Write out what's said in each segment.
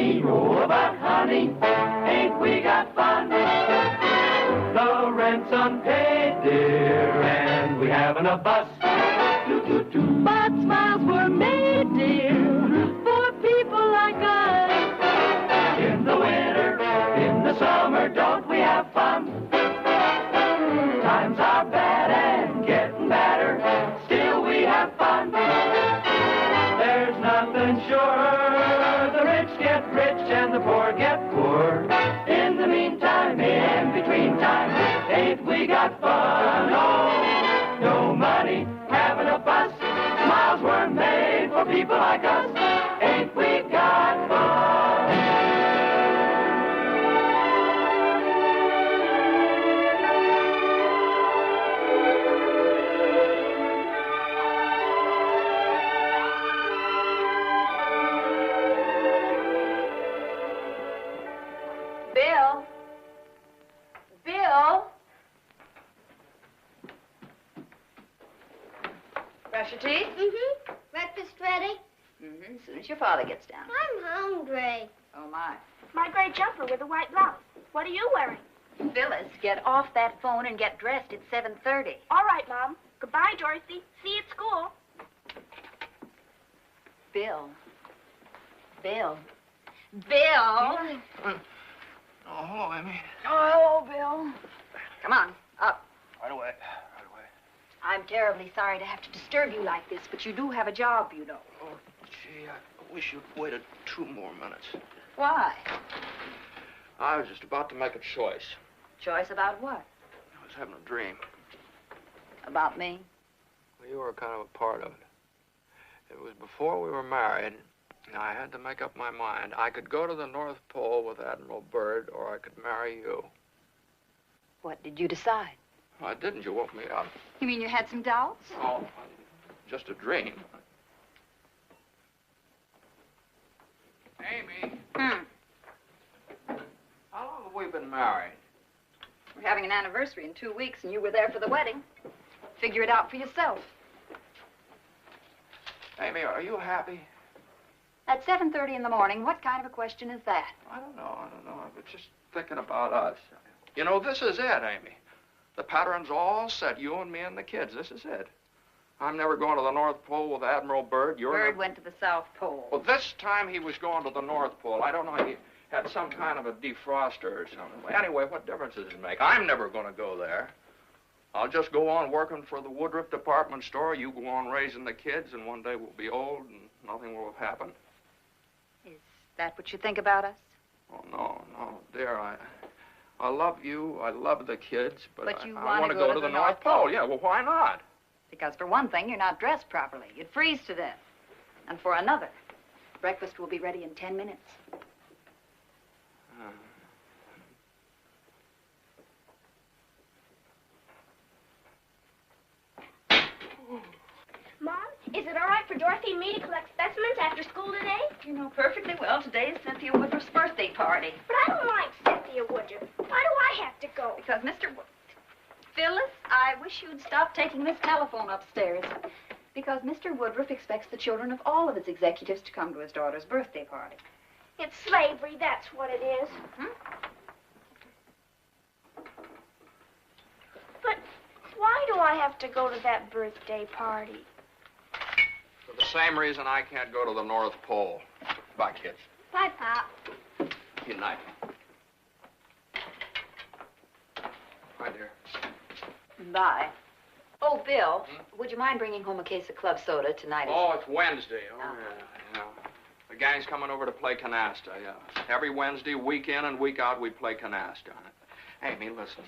honey, oh, but honey, ain't we got fun? The rent's unpaid, dear, and we haven't a bus. Doo-doo-doo. But smiles were made, dear, for people like us. In the winter, in the summer, don't we have fun? Times are bad and getting badder, still we have fun. There's nothing sure, the rich get rich and the poor get poor. In the meantime, in between time, ain't we got fun? Oh, no money, having a fuss, smiles were made for people like us. Ain't we got fun? Bill? Bill? Brush your teeth? Mm-hmm. Breakfast ready? Mm-hmm, as soon as your father gets down. I'm hungry. Oh, my. My gray jumper with a white blouse. What are you wearing? Phyllis, get off that phone and get dressed. It's 7:30. All right, Mom. Goodbye, Dorothy. See you at school. Bill. Bill. Bill! Oh, hello, Amy. Oh, Bill. Come on, up. Right away. I'm terribly sorry to have to disturb you like this, but you do have a job, you know. Oh, gee, I wish you'd waited 2 more minutes. Why? I was just about to make a choice. Choice about what? I was having a dream. About me? Well, you were kind of a part of it. It was before we were married, and I had to make up my mind. I could go to the North Pole with Admiral Byrd, or I could marry you. What did you decide? I didn't. You woke me up. You mean you had some doubts? Oh, just a dream. Amy. How long have we been married? We're having an anniversary in 2 weeks, and you were there for the wedding. Figure it out for yourself. Amy, are you happy? At 7:30 in the morning, what kind of a question is that? I don't know. I was just thinking about us. You know, this is it, Amy. The pattern's all set, you and me and the kids. This is it. I'm never going to the North Pole with Admiral Byrd. Byrd went to the South Pole. Well, this time he was going to the North Pole. I don't know, he had some kind of a defroster or something. Anyway, what difference does it make? I'm never going to go there. I'll just go on working for the Woodruff department store. You go on raising the kids, and one day we'll be old and nothing will have happened. Is that what you think about us? Oh, no, dear, I love you, I love the kids, but you I want to go to the North Pole. Yeah, well, why not? Because for one thing, you're not dressed properly. You'd freeze to death. And for another, breakfast will be ready in 10 minutes. Mom, is it all right for Dorothy and me to collect specimens after school today? You know perfectly well today is Cynthia Woodruff's birthday party. But I don't like Cynthia Woodruff. Why do I have to go? Because Phyllis, I wish you'd stop taking this telephone upstairs. Because Mr. Woodruff expects the children of all of his executives to come to his daughter's birthday party. It's slavery, that's what it is. But why do I have to go to that birthday party? For the same reason I can't go to the North Pole. Bye, kids. Bye, Pop. Good night. Bye, dear. Bye. Oh, Bill, would you mind bringing home a case of club soda tonight? Oh, it's Wednesday. Oh, yeah. The gang's coming over to play canasta, yeah. Every Wednesday, week in and week out, we play canasta. Amy, listen.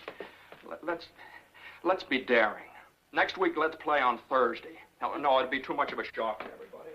Let's be daring. Next week, let's play on Thursday. No, it'd be too much of a shock to everybody.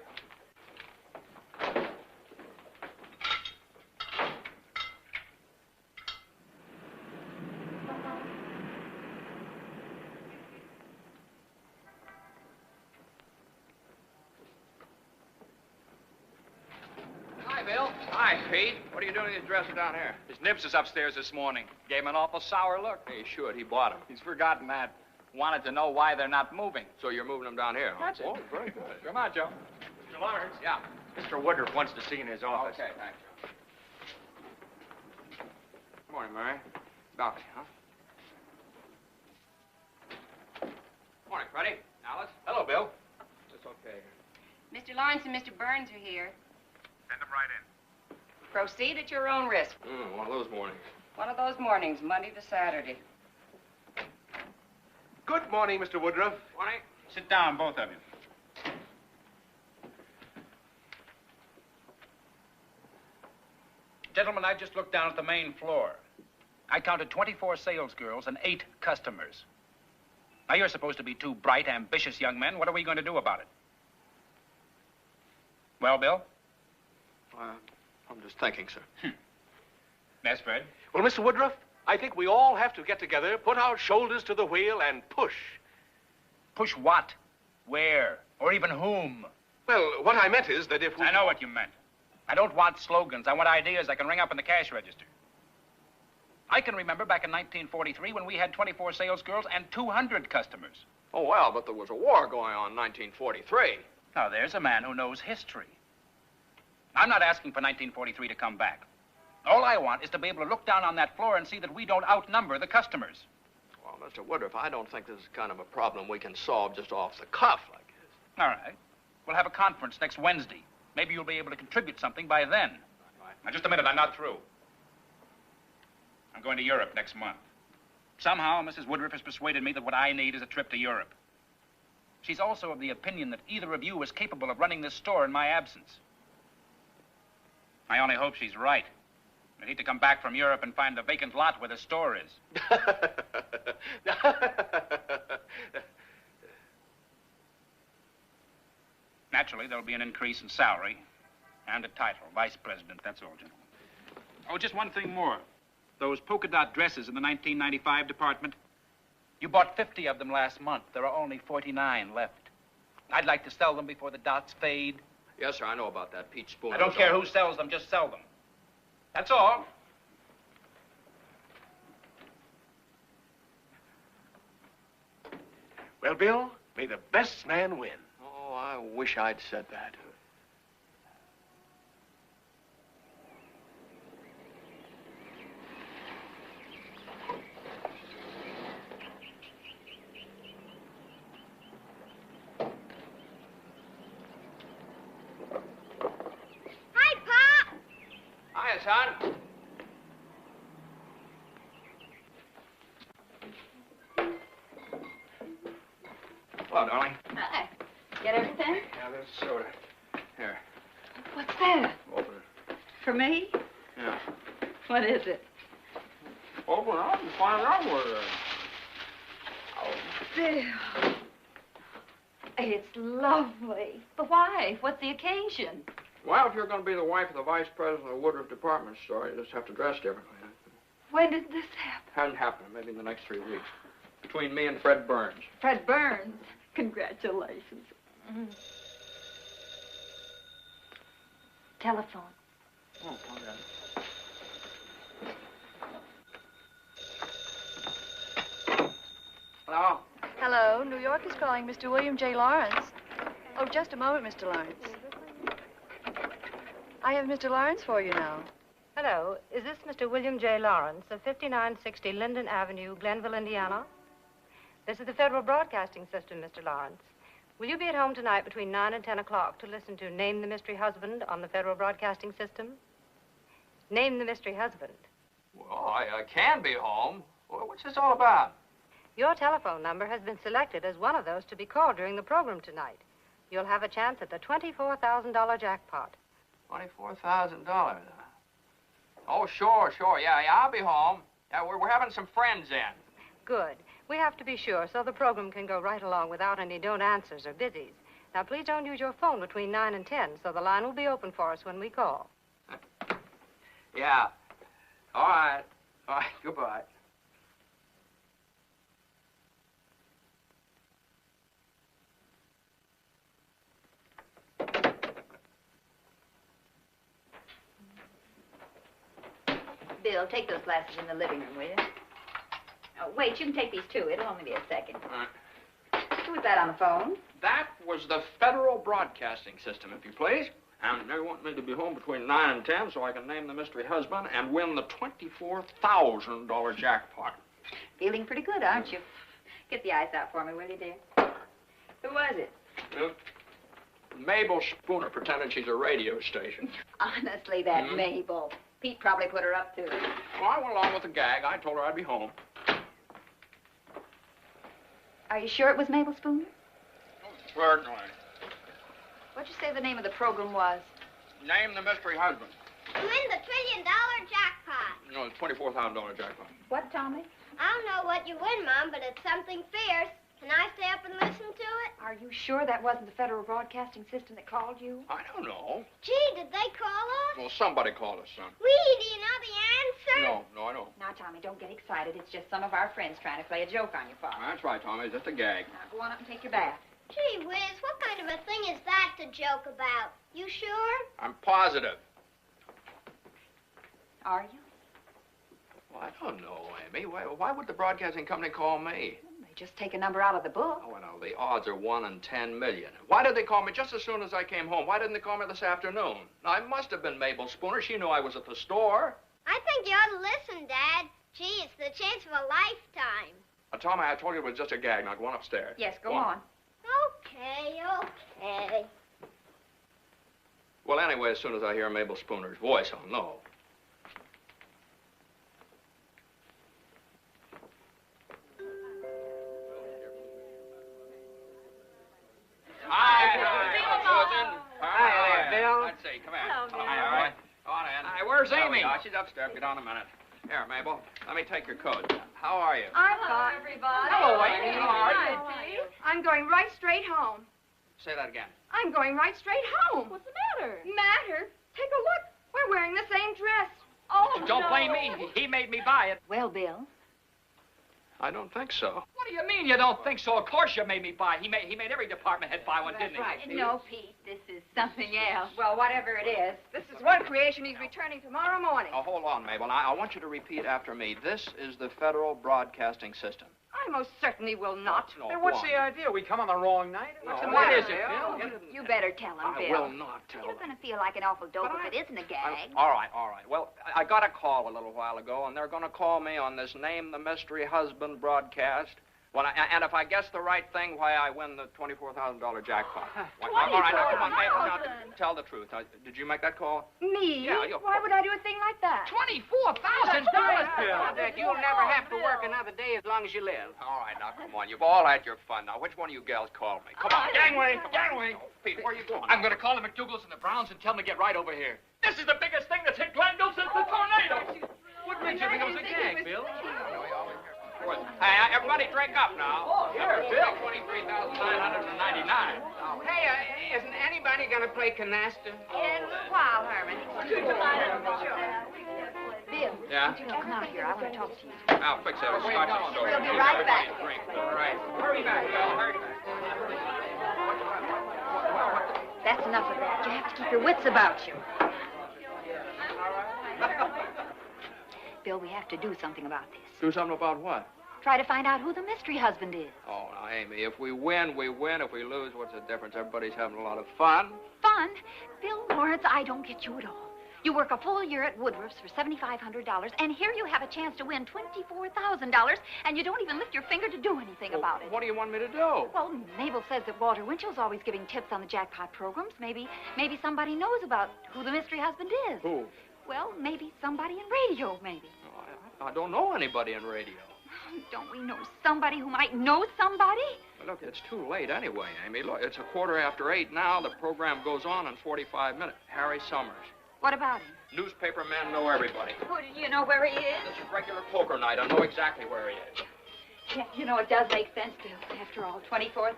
Hi, Bill. Hi, Pete. What are you doing with his dresser down here? His nibs is upstairs this morning. Gave him an awful sour look. He should. He bought them. He's forgotten that. Wanted to know why they're not moving. So you're moving them down here, huh? That's it. Oh, very good. Come on, Joe. Mr. Lawrence. Yeah. Mr. Woodruff wants to see you in his office. Okay, thanks, Joe. Morning, Mary. Balcony, huh? Morning, Freddie. Alice. Hello, Bill. It's okay. Mr. Lawrence and Mr. Burns are here. Send them right in. Proceed at your own risk. One of those mornings. One of those mornings, Monday to Saturday. Good morning, Mr. Woodruff. Morning. Sit down, both of you. Gentlemen, I just looked down at the main floor. I counted 24 sales girls and 8 customers. Now, you're supposed to be two bright, ambitious young men. What are we going to do about it? Well, Bill? I'm just thinking, sir. Yes, Fred? Well, Mr. Woodruff, I think we all have to get together, put our shoulders to the wheel, and push. Push what? Where? Or even whom? Well, what I meant is that if we... I know what you meant. I don't want slogans. I want ideas I can ring up in the cash register. I can remember back in 1943 when we had 24 sales girls and 200 customers. Oh, well, but there was a war going on in 1943. Now, there's a man who knows history. I'm not asking for 1943 to come back. All I want is to be able to look down on that floor and see that we don't outnumber the customers. Well, Mr. Woodruff, I don't think this is kind of a problem we can solve just off the cuff like this. All right. We'll have a conference next Wednesday. Maybe you'll be able to contribute something by then. Right. Now, just a minute. I'm not through. I'm going to Europe next month. Somehow, Mrs. Woodruff has persuaded me that what I need is a trip to Europe. She's also of the opinion that either of you is capable of running this store in my absence. I only hope she's right. I need to come back from Europe and find the vacant lot where the store is. Naturally, there'll be an increase in salary and a title, vice president, that's all, gentlemen. Oh, just one thing more. Those polka dot dresses in the 1995 department, you bought 50 of them last month. There are only 49 left. I'd like to sell them before the dots fade. Yes, sir, I know about that. Peach Spoon. I don't care who sells them, just sell them. That's all. Well, Bill, may the best man win. Oh, I wish I'd said that. Hi, Pop! Hiya, son. Hello, darling. Hi. Get everything? Yeah, there's soda. Here, What's that? open it. For me? Yeah. What is it? Open it up and find out what it is. Bill. It's lovely. But why? What's the occasion? Well, if you're going to be the wife of the vice president of the Woodruff department store, you just have to dress differently. When did this happen? Hasn't happened. Maybe in the next 3 weeks. Between me and Fred Burns. Fred Burns. Congratulations. Telephone. Oh, okay. Hello? Hello, New York is calling Mr. William J. Lawrence. Oh, just a moment, Mr. Lawrence. I have Mr. Lawrence for you now. Hello, is this Mr. William J. Lawrence of 5960 Linden Avenue, Glenville, Indiana? This is the Federal Broadcasting System, Mr. Lawrence. Will you be at home tonight between 9 and 10 o'clock to listen to Name the Mystery Husband on the Federal Broadcasting System? Name the Mystery Husband. Well, I can be home. Well, what's this all about? Your telephone number has been selected as one of those to be called during the program tonight. You'll have a chance at the $24,000 jackpot. $24,000. Oh, sure. Yeah, I'll be home. Yeah, we're having some friends in. Good. We have to be sure so the program can go right along without any don't answers or busies. Now, please don't use your phone between 9 and 10, so the line will be open for us when we call. Yeah. All right. Goodbye. Bill, take those glasses in the living room, will you? Oh, wait, you can take these too. It'll only be a second. All right. Who was that on the phone? That was the Federal Broadcasting System, if you please. And they want me to be home between 9 and 10 so I can name the mystery husband and win the $24,000 jackpot. Feeling pretty good, aren't you? Get the ice out for me, will you, dear? Who was it? Well, Mabel Spooner pretending she's a radio station. Honestly, that Mabel. Pete probably put her up to it. Well, I went along with the gag. I told her I'd be home. Are you sure it was Mabel Spooner? Certainly. What'd you say the name of the program was? Name the mystery husband. You win the $1 trillion jackpot. No, it's $24,000 jackpot. What, Tommy? I don't know what you win, Mom, but it's something fierce. Can I stay up and listen to it? Are you sure that wasn't the Federal Broadcasting System that called you? I don't know. Gee, did they call us? Well, somebody called us, son. Do you know the answer? No, I don't. Now, Tommy, don't get excited. It's just some of our friends trying to play a joke on your father. That's right, Tommy. It's just a gag. Now, go on up and take your bath. Gee whiz, what kind of a thing is that to joke about? You sure? I'm positive. Are you? Well, I don't know, Amy. Why would the broadcasting company call me? They just take a number out of the book. Oh, no, the odds are 1 in 10 million. Why did they call me just as soon as I came home? Why didn't they call me this afternoon? Now, I must have been Mabel Spooner. She knew I was at the store. I think you ought to listen, Dad. Gee, it's the chance of a lifetime. Tommy, I told you it was just a gag. Now, go on upstairs. Yes, go on. Okay. Well, anyway, as soon as I hear Mabel Spooner's voice, I'll know. Hi, Susan. Hi there, Bill. Let's see, come here. Hello, Bill. Hi, all right. Go on in. Hi, where's There we Amy? go. She's upstairs. Get on a minute. Here, Mabel, let me take your coat. How are you? I'm fine. Everybody. Hello, Amy. How are you? I'm going right straight home. Say that again. I'm going right straight home. What's the matter? Matter? Take a look. We're wearing the same dress. Oh, Don't blame me. He made me buy it. Well, Bill, I don't think so. What do you mean you don't think so? Of course you made me buy it. He made every department head buy one, didn't he? No, Pete, this is something else. Well, whatever it is. This is one creation he's returning tomorrow morning. Now, hold on, Mabel. I want you to repeat after me. This is the Federal Broadcasting System. I most certainly will not. No, Then what's go the on. idea? We come on the wrong night? No, What no, is it, Bill? Bill? You better tell him, I Bill. will not tell You're them. going to feel like an awful dope if it isn't a gag. All right. Well, I got a call a little while ago, and they're going to call me on this Name the Mystery Husband broadcast. And if I guess the right thing, why, I win the $24,000 jackpot. All right, now, come on, Mabel, now, tell the truth. Did you make that call? Me? Yeah, Why would I do a thing like that? $24,000, Bill. You'll never have to work another day as long as you live. All right, now, come on. You've all had your fun. Now, which one of you gals called me? Come on. Gangway. Pete, where are you going? I'm going to call the McDougalls and the Browns and tell them to get right over here. This is the biggest thing that's hit Glendale since the tornado. What makes you think it was a gag, Bill? Hey, everybody drink up now. Oh, here, Bill. $23,999. Hey, isn't anybody going to play canasta? In a while, Herman. Bill, Yeah? would you come out here? I want to talk to you. I'll fix that. Scotch and soda. We'll be right back. Drink. All right. Hurry back, Bill. Hurry back. That's enough of that. You have to keep your wits about you. Bill, we have to do something about this. Do something about what? Try to find out who the mystery husband is. Oh, now, Amy, if we win, we win. If we lose, what's the difference? Everybody's having a lot of fun. Fun? Bill Lawrence, I don't get you at all. You work a full year at Woodruff's for $7,500, and here you have a chance to win $24,000, and you don't even lift your finger to do anything about it. What do you want me to do? Well, Mabel says that Walter Winchell's always giving tips on the jackpot programs. Maybe somebody knows about who the mystery husband is. Who? Well, maybe somebody in radio, maybe. Oh, I don't know anybody in radio. Don't we know somebody who might know somebody? Well, look, it's too late anyway, Amy. Look, it's 8:15 now. The program goes on in 45 minutes. Harry Summers. What about him? Newspaper men know everybody. Who do you know where he is? This is regular poker night. I know exactly where he is. Yeah, you know, it does make sense, Bill. After all, $24,000.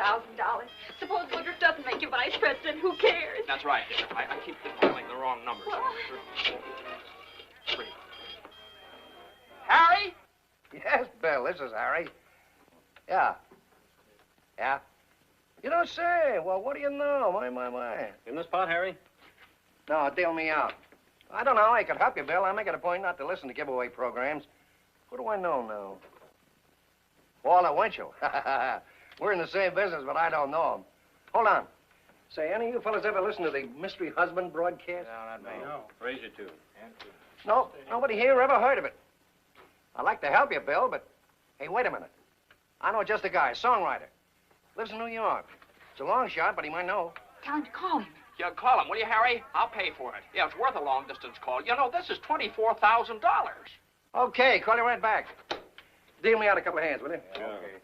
Suppose Woodruff doesn't make you vice president. Who cares? That's right, dear. I keep dialing the wrong numbers. Well, 3. Harry? Yes, Bill, this is Harry. Yeah. You don't say. Well, what do you know? My. In this pot, Harry? No, deal me out. I don't know. I could help you, Bill. I make it a point not to listen to giveaway programs. Who do I know now? Walter Winchell. We're in the same business, but I don't know him. Hold on. Say, any of you fellas ever listen to the Mystery Husband broadcast? No, not me. No. Fraser, too. No, nobody here ever heard of it. I'd like to help you, Bill, but hey, wait a minute. I know just a guy, a songwriter. Lives in New York. It's a long shot, but he might know. Tell him to call him. Yeah, call him, will you, Harry? I'll pay for it. Yeah, it's worth a long-distance call. You know, this is $24,000. Okay, call you right back. Deal me out a couple of hands, will you? Yeah. Okay.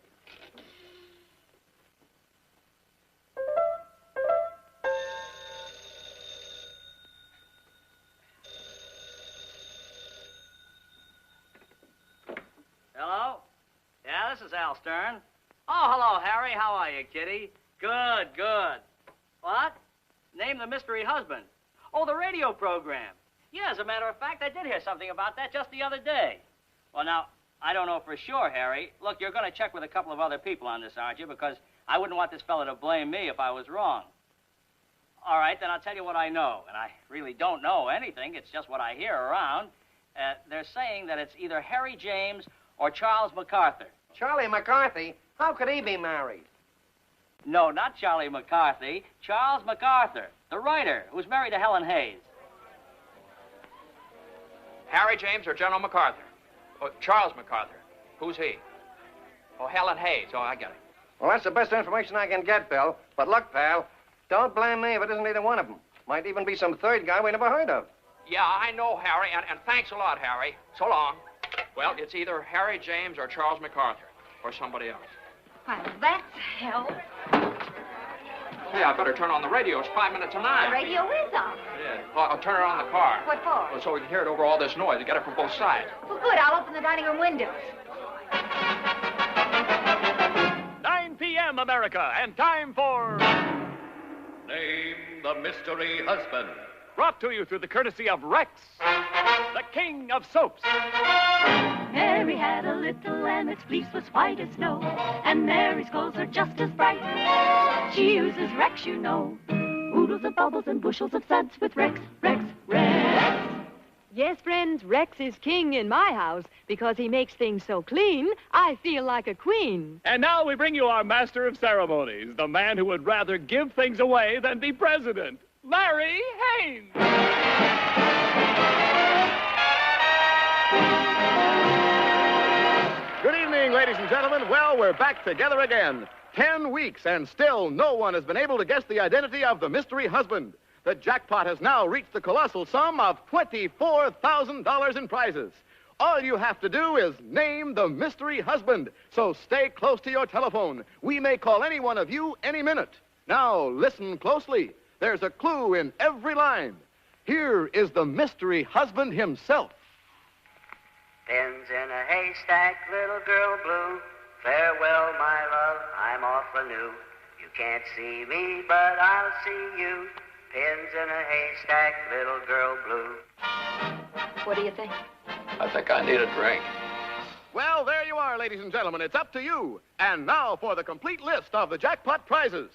Hello? Yeah, this is Al Stern. Oh, hello, Harry. How are you, kitty? Good, good. What? Name the mystery husband. Oh, the radio program. Yeah, as a matter of fact, I did hear something about that just the other day. Well, now, I don't know for sure, Harry. Look, you're going to check with a couple of other people on this, aren't you? Because I wouldn't want this fella to blame me if I was wrong. All right, then I'll tell you what I know. And I really don't know anything. It's just what I hear around. They're saying that it's either Harry James or Charles MacArthur. Charlie McCarthy? How could he be married? No, not Charlie McCarthy. Charles MacArthur, the writer who's married to Helen Hayes. Harry James or General MacArthur? Oh, Charles MacArthur. Who's he? Oh, Helen Hayes. Oh, I get it. Well, that's the best information I can get, Bill. But look, pal, don't blame me if it isn't either one of them. Might even be some third guy we never heard of. Yeah, I know, Harry, and thanks a lot, Harry. So long. Well, it's either Harry James or Charles MacArthur, or somebody else. Well, that's hell. Hey, I better turn on the radio. It's 9:05. The radio is on. Yeah. Well, I'll turn it on in the car. What for? Well, so we can hear it over all this noise and get it from both sides. Well, good. I'll open the dining room windows. 9 p.m. America, and time for... Name the Mystery Husband. Brought to you through the courtesy of Rex, the king of soaps. Mary had a little lamb, its fleece was white as snow, and Mary's clothes are just as bright. She uses Rex, you know. Oodles of bubbles and bushels of suds with Rex, Rex, Rex. Yes, friends, Rex is king in my house because he makes things so clean, I feel like a queen. And now we bring you our master of ceremonies, the man who would rather give things away than be president, Larry Haynes. Good evening, ladies and gentlemen. Well, we're back together again. 10 weeks, and still no one has been able to guess the identity of the mystery husband. The jackpot has now reached the colossal sum of $24,000 in prizes. All you have to do is name the mystery husband. So stay close to your telephone. We may call any one of you any minute. Now, listen closely. There's a clue in every line. Here is the mystery husband himself. Pins in a haystack, little girl blue. Farewell, my love, I'm off anew. You can't see me, but I'll see you. Pins in a haystack, little girl blue. What do you think? I think I need a drink. Well, there you are, ladies and gentlemen. It's up to you. And now for the complete list of the jackpot prizes.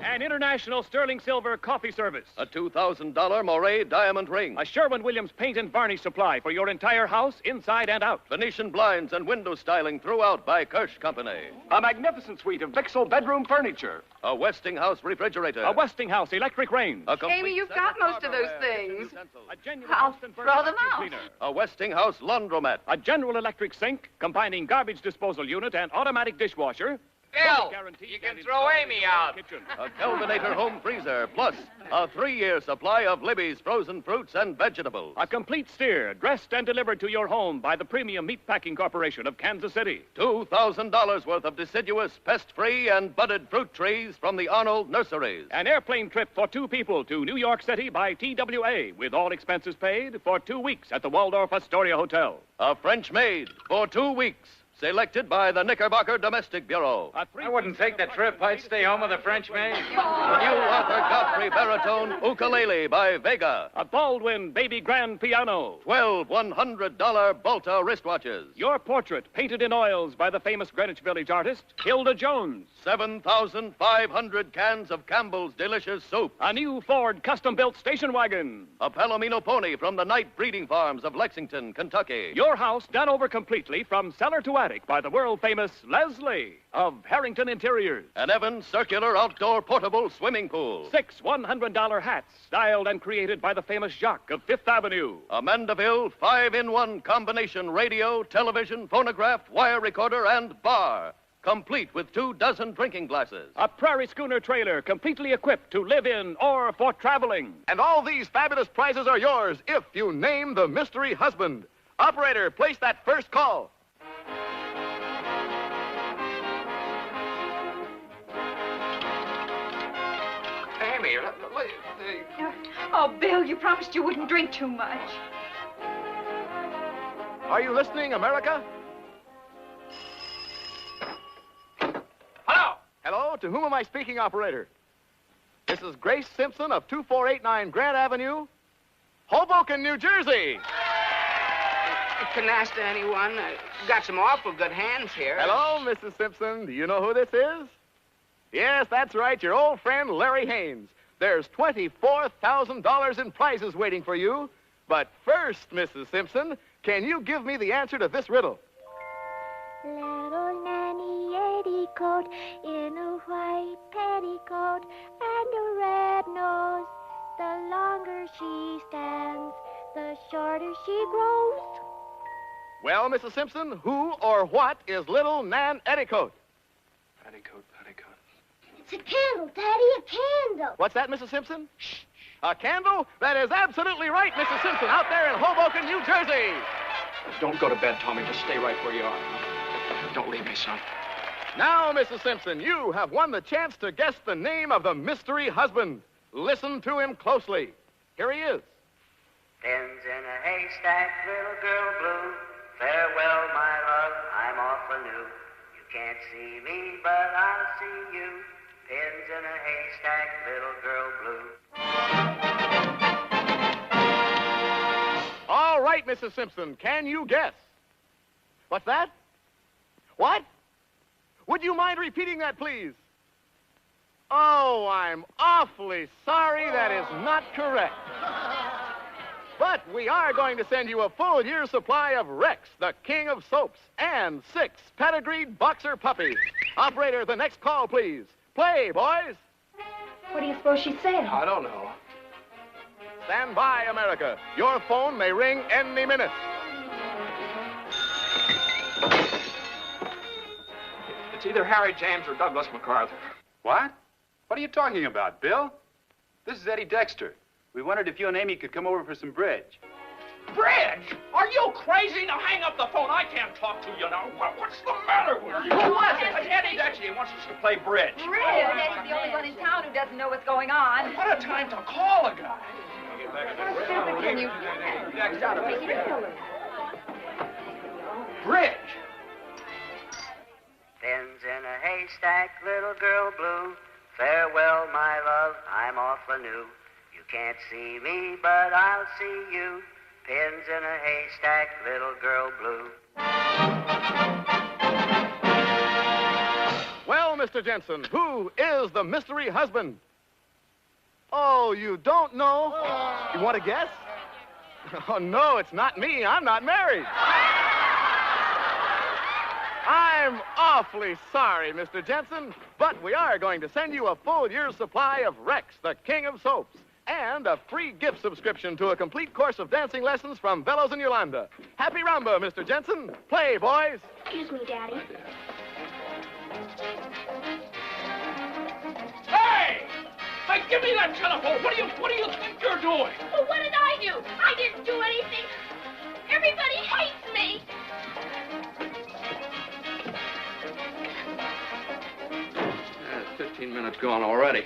An international sterling silver coffee service. A $2,000 Moray diamond ring. A Sherwin-Williams paint and varnish supply for your entire house, inside and out. Venetian blinds and window styling throughout by Kirsch Company. A magnificent suite of Vixel bedroom furniture. A Westinghouse refrigerator. A Westinghouse electric range. Amy, you've got most of those things. A genuine I'll Boston throw them vacuum out. cleaner. A Westinghouse laundromat. A General Electric sink combining garbage disposal unit and automatic dishwasher. Bill, you can throw Amy out. A Kelvinator home freezer, plus a 3-year supply of Libby's frozen fruits and vegetables. A complete steer, dressed and delivered to your home by the Premium Meat Packing Corporation of Kansas City. $2,000 worth of deciduous, pest-free, and budded fruit trees from the Arnold Nurseries. An airplane trip for 2 people to New York City by TWA, with all expenses paid, for 2 weeks at the Waldorf Astoria Hotel. A French maid for 2 weeks. Selected by the Knickerbocker Domestic Bureau. I wouldn't take the trip. I'd stay home with a French maid. The new Arthur Godfrey baritone ukulele by Vega. A Baldwin baby grand piano. 12 $100 Balta wristwatches. Your portrait painted in oils by the famous Greenwich Village artist, Hilda Jones. 7,500 cans of Campbell's delicious soup. A new Ford custom-built station wagon. A Palomino pony from the Knight Breeding Farms of Lexington, Kentucky. Your house done over completely from cellar to attic by the world-famous Leslie of Harrington Interiors. An Evans circular outdoor portable swimming pool. 6 $100 hats, styled and created by the famous Jacques of Fifth Avenue. A Mandeville 5-in-1 combination radio, television, phonograph, wire recorder, and bar. Complete with 24 drinking glasses. A Prairie Schooner trailer completely equipped to live in or for traveling. And all these fabulous prizes are yours if you name the mystery husband. Operator, place that first call. Amy, Oh, Bill, you promised you wouldn't drink too much. Are you listening, America? Hello? Hello, to whom am I speaking, operator? This is Grace Simpson of 2489 Grant Avenue, Hoboken, New Jersey. Canasta, anyone? Got some awful good hands here. Hello, Mrs. Simpson. Do you know who this is? Yes, that's right, your old friend Larry Haynes. There's $24,000 in prizes waiting for you. But first, Mrs. Simpson, can you give me the answer to this riddle? Little Nanny Petticoat in a white petticoat and a red nose. The longer she stands, the shorter she grows. Well, Mrs. Simpson, who or what is little Nan Petticoat? Petticoat. It's a candle, Daddy, a candle. What's that, Mrs. Simpson? Shh. A candle? That is absolutely right, Mrs. Simpson, out there in Hoboken, New Jersey. Don't go to bed, Tommy. Just stay right where you are. Don't leave me, son. Now, Mrs. Simpson, you have won the chance to guess the name of the mystery husband. Listen to him closely. Here he is. Pins in a haystack, little girl blue. Farewell, my love, I'm off anew. You can't see me, but I'll see you. Pins in a haystack, little girl blue. All right, Mrs. Simpson, can you guess? What's that? What? Would you mind repeating that, please? Oh, I'm awfully sorry. That is not correct. But we are going to send you a full year's supply of Rex, the king of soaps, and 6 pedigreed boxer puppies. Operator, the next call, please. Play, boys. What do you suppose she said? I don't know. Stand by, America. Your phone may ring any minute. It's either Harry James or Douglas MacArthur. What? What are you talking about, Bill? This is Eddie Dexter. We wondered if you and Amy could come over for some bridge. Bridge? Are you crazy? Now hang up the phone. I can't talk to you now. What's the matter with you? Who was it? Eddie Dexter. He wants us to play bridge. Bridge? Eddie's the only one in town who doesn't know what's going on. What a time to call a guy. How stupid can you Bridge. Pins in a haystack, little girl blue. Farewell, my love, I'm off anew. You can't see me, but I'll see you. Pins in a haystack, little girl blue. Well, Mr. Jensen, who is the mystery husband? Oh, you don't know? You want to guess? Oh, no, it's not me. I'm not married. I'm awfully sorry, Mr. Jensen, but we are going to send you a full year's supply of Rex, the king of soaps, and a free gift subscription to a complete course of dancing lessons from Bellows and Yolanda. Happy rumba, Mr. Jensen. Play, boys. Excuse me, Daddy. Hey! Hey, give me that telephone. What do you think you're doing? Well, what did I do? I didn't do anything. Everybody hates me. 15 minutes gone already.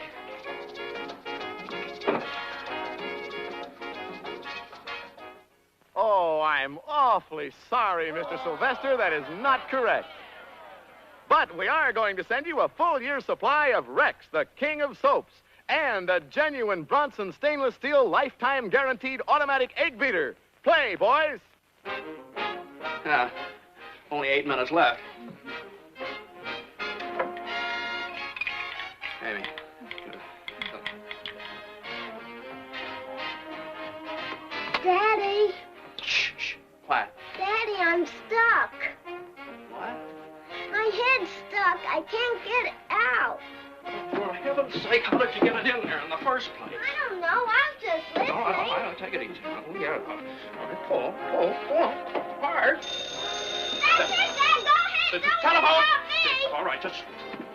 Oh, I'm awfully sorry, Mr. Sylvester. That is not correct. But we are going to send you a full year's supply of Rex, the king of soaps, and a genuine Bronson stainless steel lifetime guaranteed automatic egg beater. Play, boys. Only 8 minutes left. Amy. Daddy. Shh. Quiet. Daddy, I'm stuck. What? My head's stuck. I can't get it out. For heaven's sake, how did you get it in there in the first place? I don't know. I'm just listening. No, I don't. Take it easy. Let me get it out. All right, pull. Hard. That's it, Dad. Go ahead. The Don't telephone. help me. All right, just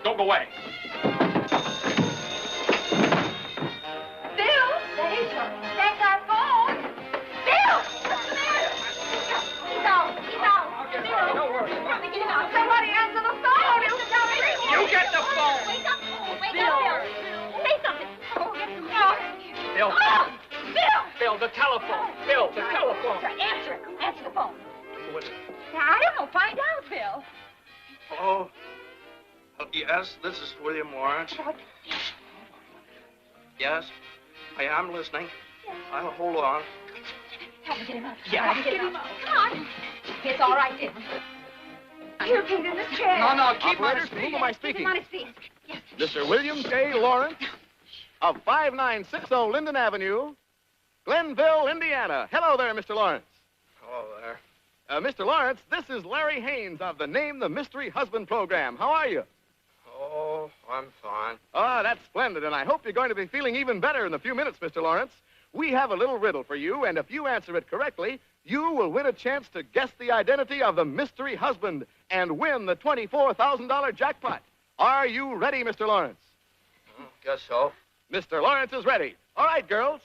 don't go away. Bill, take our phone. Bill! What's the matter? He's out. Bill! Don't worry. Somebody answer the phone. You get the phone. Wake up, Bill. Say something. Oh, get some water. Bill. Bill! Bill, the telephone. Bill, the telephone. Answer it. Answer the phone. Who is it? I don't know. Find out, Bill. Oh. Yes, this is William Lawrence. Yes, I am listening. I'll hold on. Help me get him out. Yeah. Get him out. Come on. It's all right, Bill. Here, Pete, in this chair. No, keep on Operator, his who feet. am I Keep speaking? him on his feet. Yes. Mr. William J. Lawrence of 5960 Linden Avenue, Glenville, Indiana. Hello there, Mr. Lawrence. Hello there. Mr. Lawrence, this is Larry Haynes of the Name the Mystery Husband program. How are you? Oh, I'm fine. Ah, that's splendid, and I hope you're going to be feeling even better in a few minutes, Mr. Lawrence. We have a little riddle for you, and if you answer it correctly, you will win a chance to guess the identity of the mystery husband and win the $24,000 jackpot. Are you ready, Mr. Lawrence? Guess so. Mr. Lawrence is ready. All right, girls.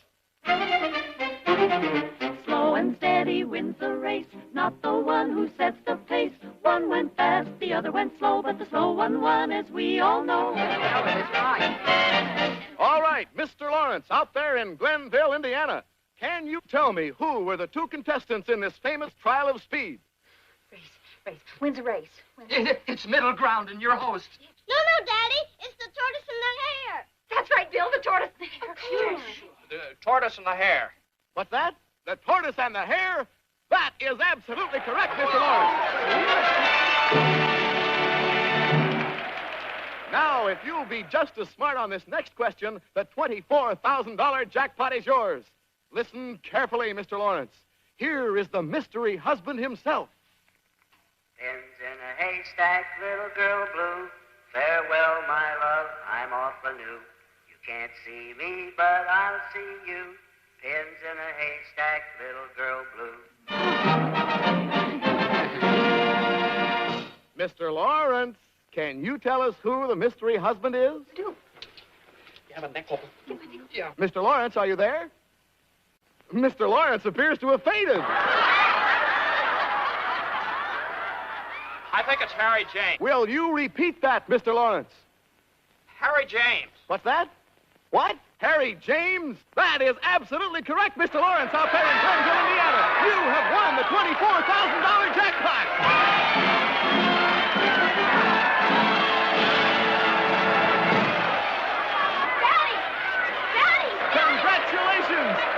Slow and steady wins the race, not the one who sets the pace. One went fast, the other went slow, but the slow one won, as we all know. All right, Mr. Lawrence, out there in Glenville, Indiana, can you tell me who were the two contestants in this famous trial of speed? Race. Wins a race. It's middle ground and your host. No, Daddy. It's the tortoise and the hare. That's right, Bill, the tortoise. The tortoise and the hare. What's that? The tortoise and the hare? That is absolutely correct, Mr. Lawrence. Now, if you'll be just as smart on this next question, the $24,000 jackpot is yours. Listen carefully, Mr. Lawrence. Here is the mystery husband himself. Pins in a haystack, little girl blue. Farewell, my love, I'm off anew. You can't see me, but I'll see you. Pins in a haystack, little girl blue. Mr. Lawrence, can you tell us who the mystery husband is? Do. You have a nickel? Yeah. Mr. Lawrence, are you there? Mr. Lawrence appears to have fainted. I think it's Harry James. Will you repeat that, Mr. Lawrence? Harry James. What's that? What? Harry James? That is absolutely correct, Mr. Lawrence, out there in Glenville, Indiana. You have won the $24,000 jackpot.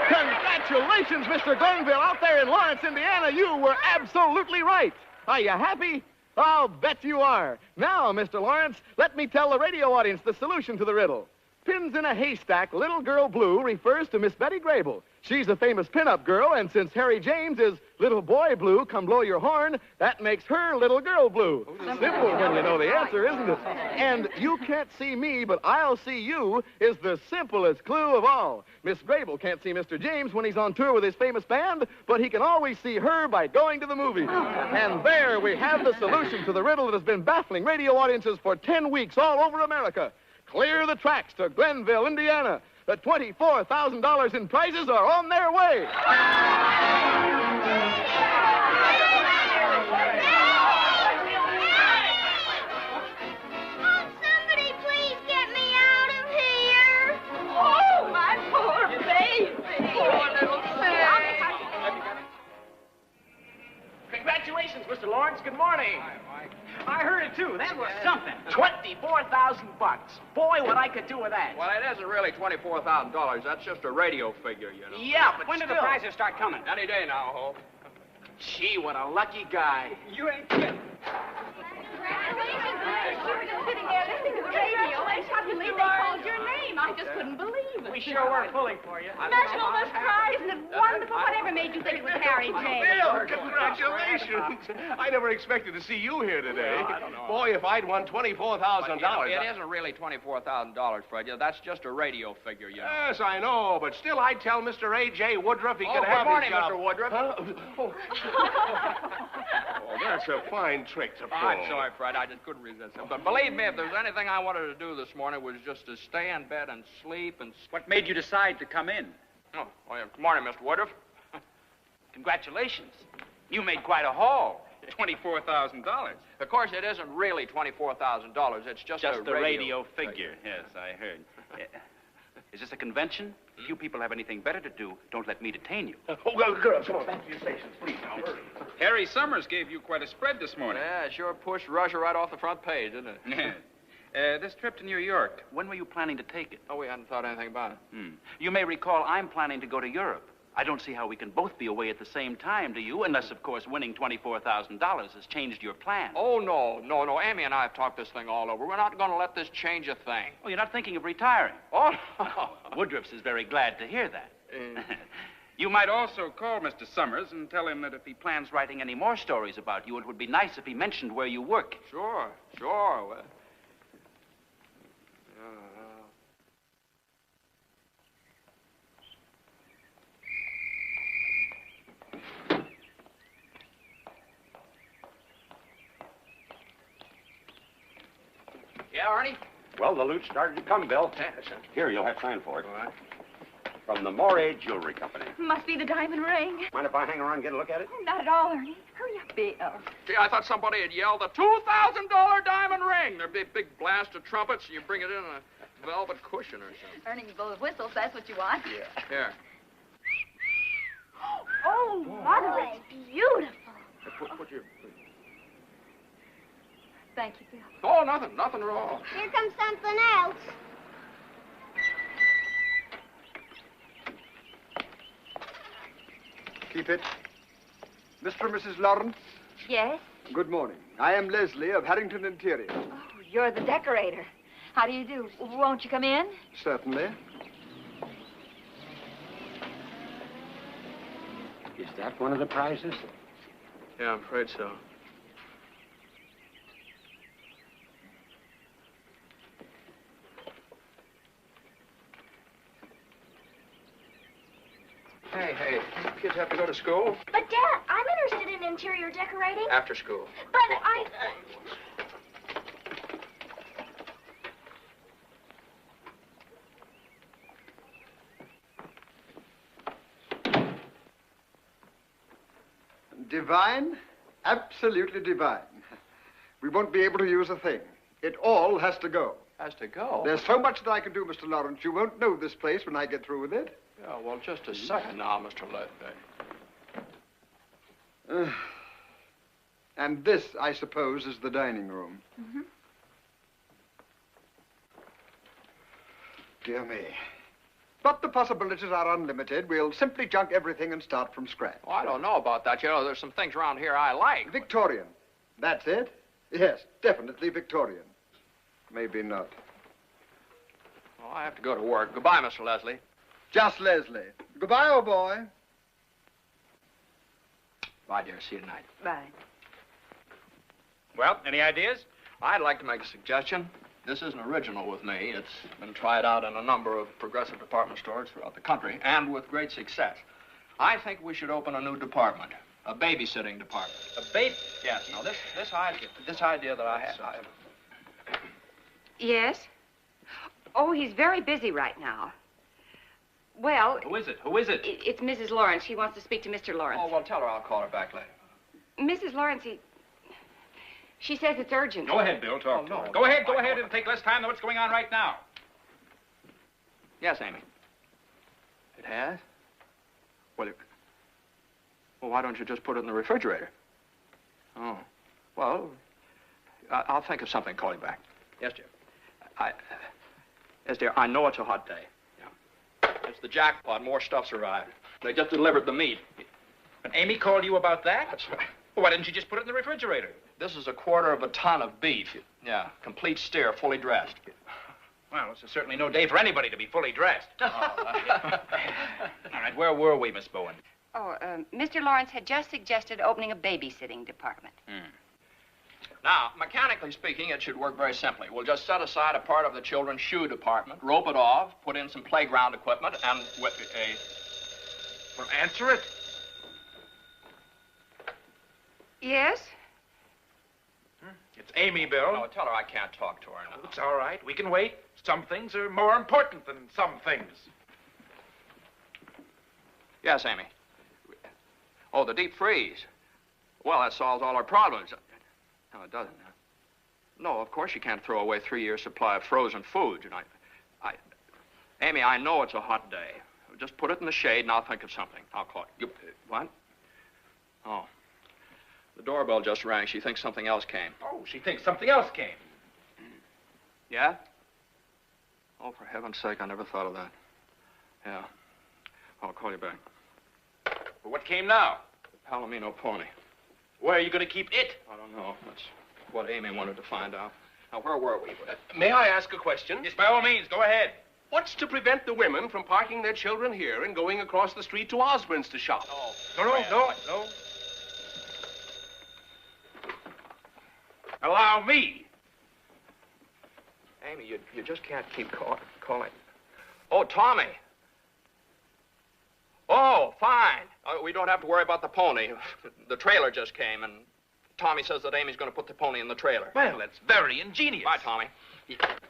Congratulations, Mr. Glenville, out there in Lawrence, Indiana. You were absolutely right. Are you happy? I'll bet you are. Now, Mr. Lawrence, let me tell the radio audience the solution to the riddle. Pins in a haystack, little girl blue refers to Miss Betty Grable. She's a famous pinup girl, and since Harry James is little boy blue, come blow your horn, that makes her little girl blue. Simple when you know the answer, isn't it? And you can't see me, but I'll see you is the simplest clue of all. Miss Grable can't see Mr. James when he's on tour with his famous band, but he can always see her by going to the movies. And there we have the solution to the riddle that has been baffling radio audiences for 10 weeks all over America. Clear the tracks to Glenville, Indiana. The $24,000 in prizes are on their way. Somebody please get me out of here. Oh, my poor baby. Poor little Sam. Congratulations, Mr. Lawrence. Good morning. I heard it, too. That was something. 24,000 bucks. Boy, what I could do with that. Well, it isn't really $24,000. That's just a radio figure, you know. Yeah, but When do the still. prizes start coming? Any day now, Ho. Gee, what a lucky guy. You ain't kidding. Sitting there listening to the radio, and suddenly they called your name. I just couldn't believe it. We sure were pulling for you. National Bus Prize, isn't it wonderful? Whatever made you think it was Harry J? Bill, congratulations. I never expected to see you here today. Well, I don't know. Boy, if I'd won $24,000. It isn't really $24,000, Fred. That's just a radio figure, you know. Yes, I know, but still I'd tell Mr. A.J. Woodruff he could have good morning, his job. Mr. Woodruff. Huh? Oh, that's a fine trick to pull. I'm sorry, Fred. I just couldn't resist it. But believe me, if there's anything I wanted to do this morning was just to stay in bed and sleep and... What made you decide to come in? Oh, yeah. Good morning, Mr. Woodruff. Congratulations. You made quite a haul. $24,000. Of course, it isn't really $24,000. It's just a the radio figure. Yes, I heard. Is this a convention? If you people have anything better to do, don't let me detain you. Oh, well, girls, come on, back to your stations, please. Now, hurry. Harry Summers gave you quite a spread this morning. Yeah, it sure pushed Russia right off the front page, didn't it? This trip to New York, when were you planning to take it? Oh, we hadn't thought anything about it. You may recall I'm planning to go to Europe. I don't see how we can both be away at the same time, do you? Unless, of course, winning $24,000 has changed your plan. Oh, no. Amy and I have talked this thing all over. We're not going to let this change a thing. Oh, you're not thinking of retiring? Oh, no. Woodruff's is very glad to hear that. You might also call Mr. Summers and tell him that if he plans writing any more stories about you, it would be nice if he mentioned where you work. Sure. Well... Yeah, Arnie? Well, the loot started to come, Bill. Here, you'll have to sign for it. All right. From the Moray Jewelry Company. Must be the diamond ring. Mind if I hang around and get a look at it? Not at all, Ernie. Hurry up, Bill. Gee, I thought somebody had yelled a $2,000 diamond ring. There'd be a big blast of trumpets, and you bring it in a velvet cushion or something. Ernie can blow his whistle, if that's what you want. Yeah. Here. Oh, Mother, it's beautiful. Put your... Thank you, Bill. Oh, nothing at all. Here comes something else. Keep it. Mr. and Mrs. Lawrence? Yes? Good morning. I am Leslie of Harrington Interior. Oh, you're the decorator. How do you do? Won't you come in? Certainly. Is that one of the prizes? Yeah, I'm afraid so. Hey, you kids have to go to school? But, Dad, I'm interested in interior decorating. After school. But I... Divine? Absolutely divine. We won't be able to use a thing. It all has to go. Has to go? There's so much that I can do, Mr. Lawrence. You won't know this place when I get through with it. Yeah, well, just a second now, Mr. Leslie. And this, I suppose, is the dining room. Mm-hmm. Dear me. But the possibilities are unlimited. We'll simply junk everything and start from scratch. Oh, I don't know about that. You know, there's some things around here I like. Victorian. That's it? Yes, definitely Victorian. Maybe not. Well, I have to go to work. Goodbye, Mr. Leslie. Just Leslie. Goodbye, old boy. Bye, dear. See you tonight. Bye. Well, any ideas? I'd like to make a suggestion. This isn't original with me. It's been tried out in a number of progressive department stores throughout the country, and with great success. I think we should open a new department, a babysitting department. A baby? Yes. Now, this idea that I have. Yes? Oh, he's very busy right now. Well... Who is it? Who is it? It's Mrs. Lawrence. She wants to speak to Mr. Lawrence. Oh, well, tell her I'll call her back later. Mrs. Lawrence, she says it's urgent. Go ahead, Bill. Talk to her. Go ahead. It'll take less time than what's going on right now. Yes, Amy. It has? Well, why don't you just put it in the refrigerator? Oh. Well, I'll think of something, call you back. Yes, dear. Yes, dear, I know it's a hot day. Yeah. It's the Jackpot. More stuff's arrived. They just delivered the meat. And Amy called you about that? That's right. Well, why didn't you just put it in the refrigerator? This is 1/4 of a ton of beef. Yeah, complete steer, fully dressed. Well, this is certainly no day for anybody to be fully dressed. All right, where were we, Miss Bowen? Oh, Mr. Lawrence had just suggested opening a babysitting department. Now, mechanically speaking, it should work very simply. We'll just set aside a part of the children's shoe department, rope it off, put in some playground equipment, and with a... Well, answer it. Yes? It's Amy, Bill. No, tell her I can't talk to her now. It's all right. We can wait. Some things are more important than some things. Yes, Amy. Oh, the deep freeze. Well, that solves all our problems. No, it doesn't. No, of course you can't throw away 3 years' supply of frozen foods. And Amy, I know it's a hot day. Just put it in the shade and I'll think of something. I'll call you. What? Oh. The doorbell just rang. She thinks something else came. Oh, she thinks something else came. Yeah? Oh, for heaven's sake, I never thought of that. Yeah. I'll call you back. Well, what came now? The Palomino pony. Where are you going to keep it? I don't know. That's what Amy wanted to find out. Now, where were we? May I ask a question? Yes, by all means. Go ahead. What's to prevent the women from parking their children here and going across the street to Osborne's to shop? Oh, No. Allow me. Amy, you just can't keep calling. Oh, Tommy. Oh, fine. We don't have to worry about the pony. The trailer just came, and Tommy says that Amy's going to put the pony in the trailer. Well, that's very ingenious. Bye, Tommy.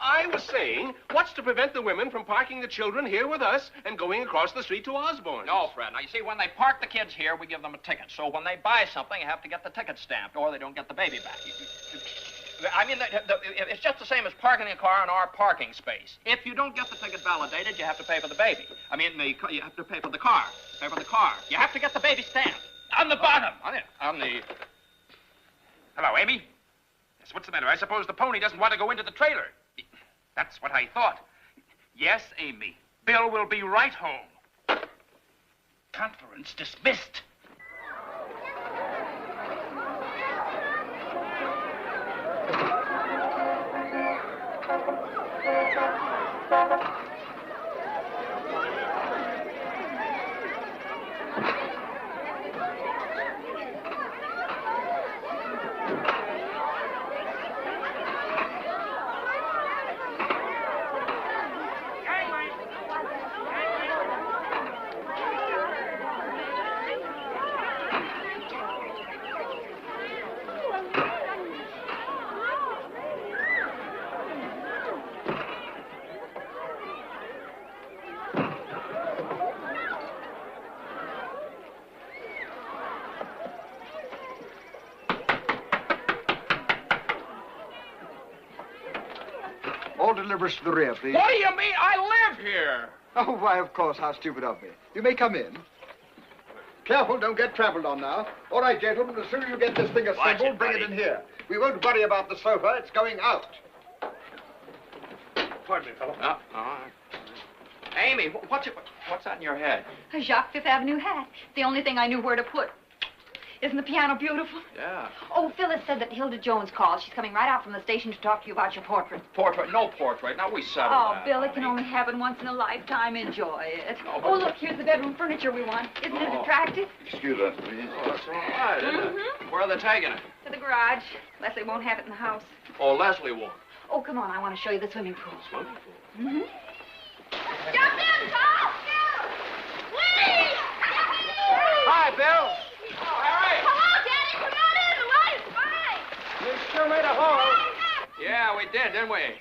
I was saying, what's to prevent the women from parking the children here with us and going across the street to Osborne's? No, Fred. Now, you see, when they park the kids here, we give them a ticket. So when they buy something, you have to get the ticket stamped, or they don't get the baby back. I mean, it's just the same as parking a car in our parking space. If you don't get the ticket validated, you have to pay for the baby. I mean, you have to pay for the car. Pay for the car. You have to get the baby stamped. On the bottom. On the... Hello, Amy. Yes, what's the matter? I suppose the pony doesn't want to go into the trailer. That's what I thought. Yes, Amy. Bill will be right home. Conference dismissed. All deliveries to the rear, please. What do you mean? I live here. Oh, why, of course. How stupid of me. You may come in. Careful, don't get trampled on now. All right, gentlemen, as soon as you get this thing assembled, bring it in here. We won't worry about the sofa. It's going out. Pardon me, fellow. all right. Amy, what's that in your head? A Jacques Fifth Avenue hat. The only thing I knew where to put. Isn't the piano beautiful? Yeah. Oh, Phyllis said that Hilda Jones called. She's coming right out from the station to talk to you about your portrait. Portrait? No portrait. Now, we settled Oh, that. Bill, it can only happen once in a lifetime. Enjoy it. Oh, look, here's the bedroom furniture we want. Isn't it attractive? Excuse us, please. Oh, that's all right, isn't it? Where are they taking it? To the garage. Leslie won't have it in the house. Oh, Leslie won't. Oh, come on. I want to show you the swimming pool. Swimming pool? Mm-hmm. Jump in, Paul! Wait! Hi, Bill. Hello, Daddy. Come on in. The light is fine. You sure made a hole. Yeah, we did, didn't we?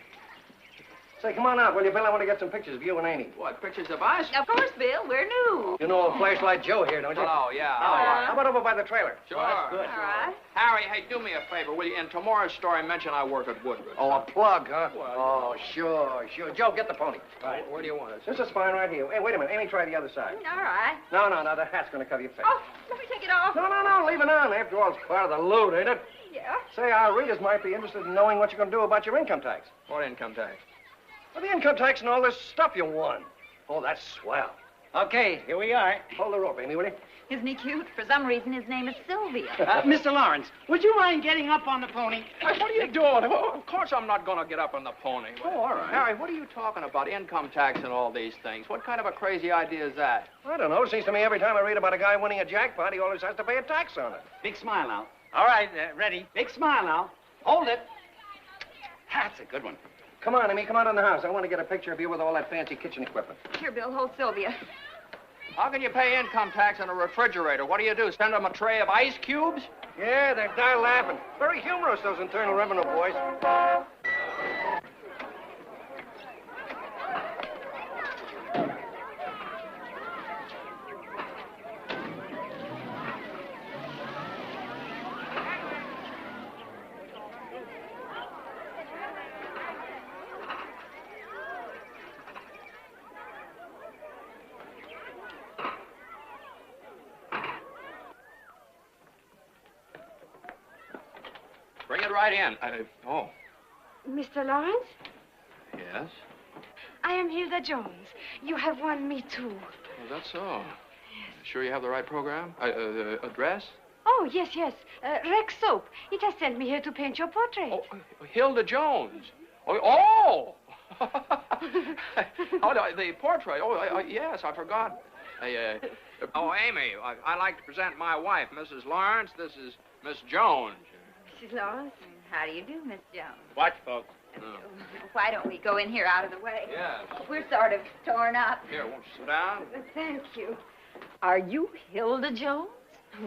Say, come on out, will you, Bill? I want to get some pictures of you and Amy. What, pictures of us? Of course, Bill. We're new. You know Flashlight Joe here, don't you? Oh, yeah. How about over by the trailer? Sure. That's good. All right. Harry, hey, do me a favor, will you? In tomorrow's story, mention I work at Woodruff. Oh, a plug, huh? What? Oh, sure. Joe, get the pony. Right. Where do you want it? This is fine right here. Hey, wait a minute. Amy, try the other side. All right. No, the hat's going to cover your face. Oh, let me take it it off. No, leave it on. After all, it's part of the loot, ain't it? Yeah? Say, our readers might be interested in knowing what you're going to do about your income tax. What income tax? Well, the income tax and all this stuff you won. Oh, that's swell. Okay, here we are. Hold the rope, Amy, will you? Isn't he cute? For some reason, his name is Sylvia. Mr. Lawrence, would you mind getting up on the pony? Hey, what are you doing? Of course I'm not going to get up on the pony. Oh, all right. Harry, what are you talking about? Income tax and all these things. What kind of a crazy idea is that? I don't know. It seems to me every time I read about a guy winning a jackpot, he always has to pay a tax on it. Big smile now. All right, ready. Big smile now. Hold it. That's a good one. Come on, Amy, come out in the house. I want to get a picture of you with all that fancy kitchen equipment. Here, Bill, hold Sylvia. How can you pay income tax on a refrigerator? What do? Send them a tray of ice cubes? Yeah, they're die laughing. Very humorous, those Internal Revenue boys. Bring it right in. Oh, Mr. Lawrence? yes? I am Hilda Jones. You have won me, too. Oh, that's so. Sure you have the right program? Address? Oh, yes. Rex Soap. It has sent me here to paint your portrait. Oh, Hilda Jones. Oh! Oh, the portrait. Oh, yes, I forgot. Oh, Amy, I'd like to present my wife, Mrs. Lawrence. This is Miss Jones. Mrs. Lawrence, how do you do, Miss Jones? Watch, folks. Why don't we go in here out of the way? Yes. We're sort of torn up. Here, won't you sit down? Thank you. Are you Hilda Jones?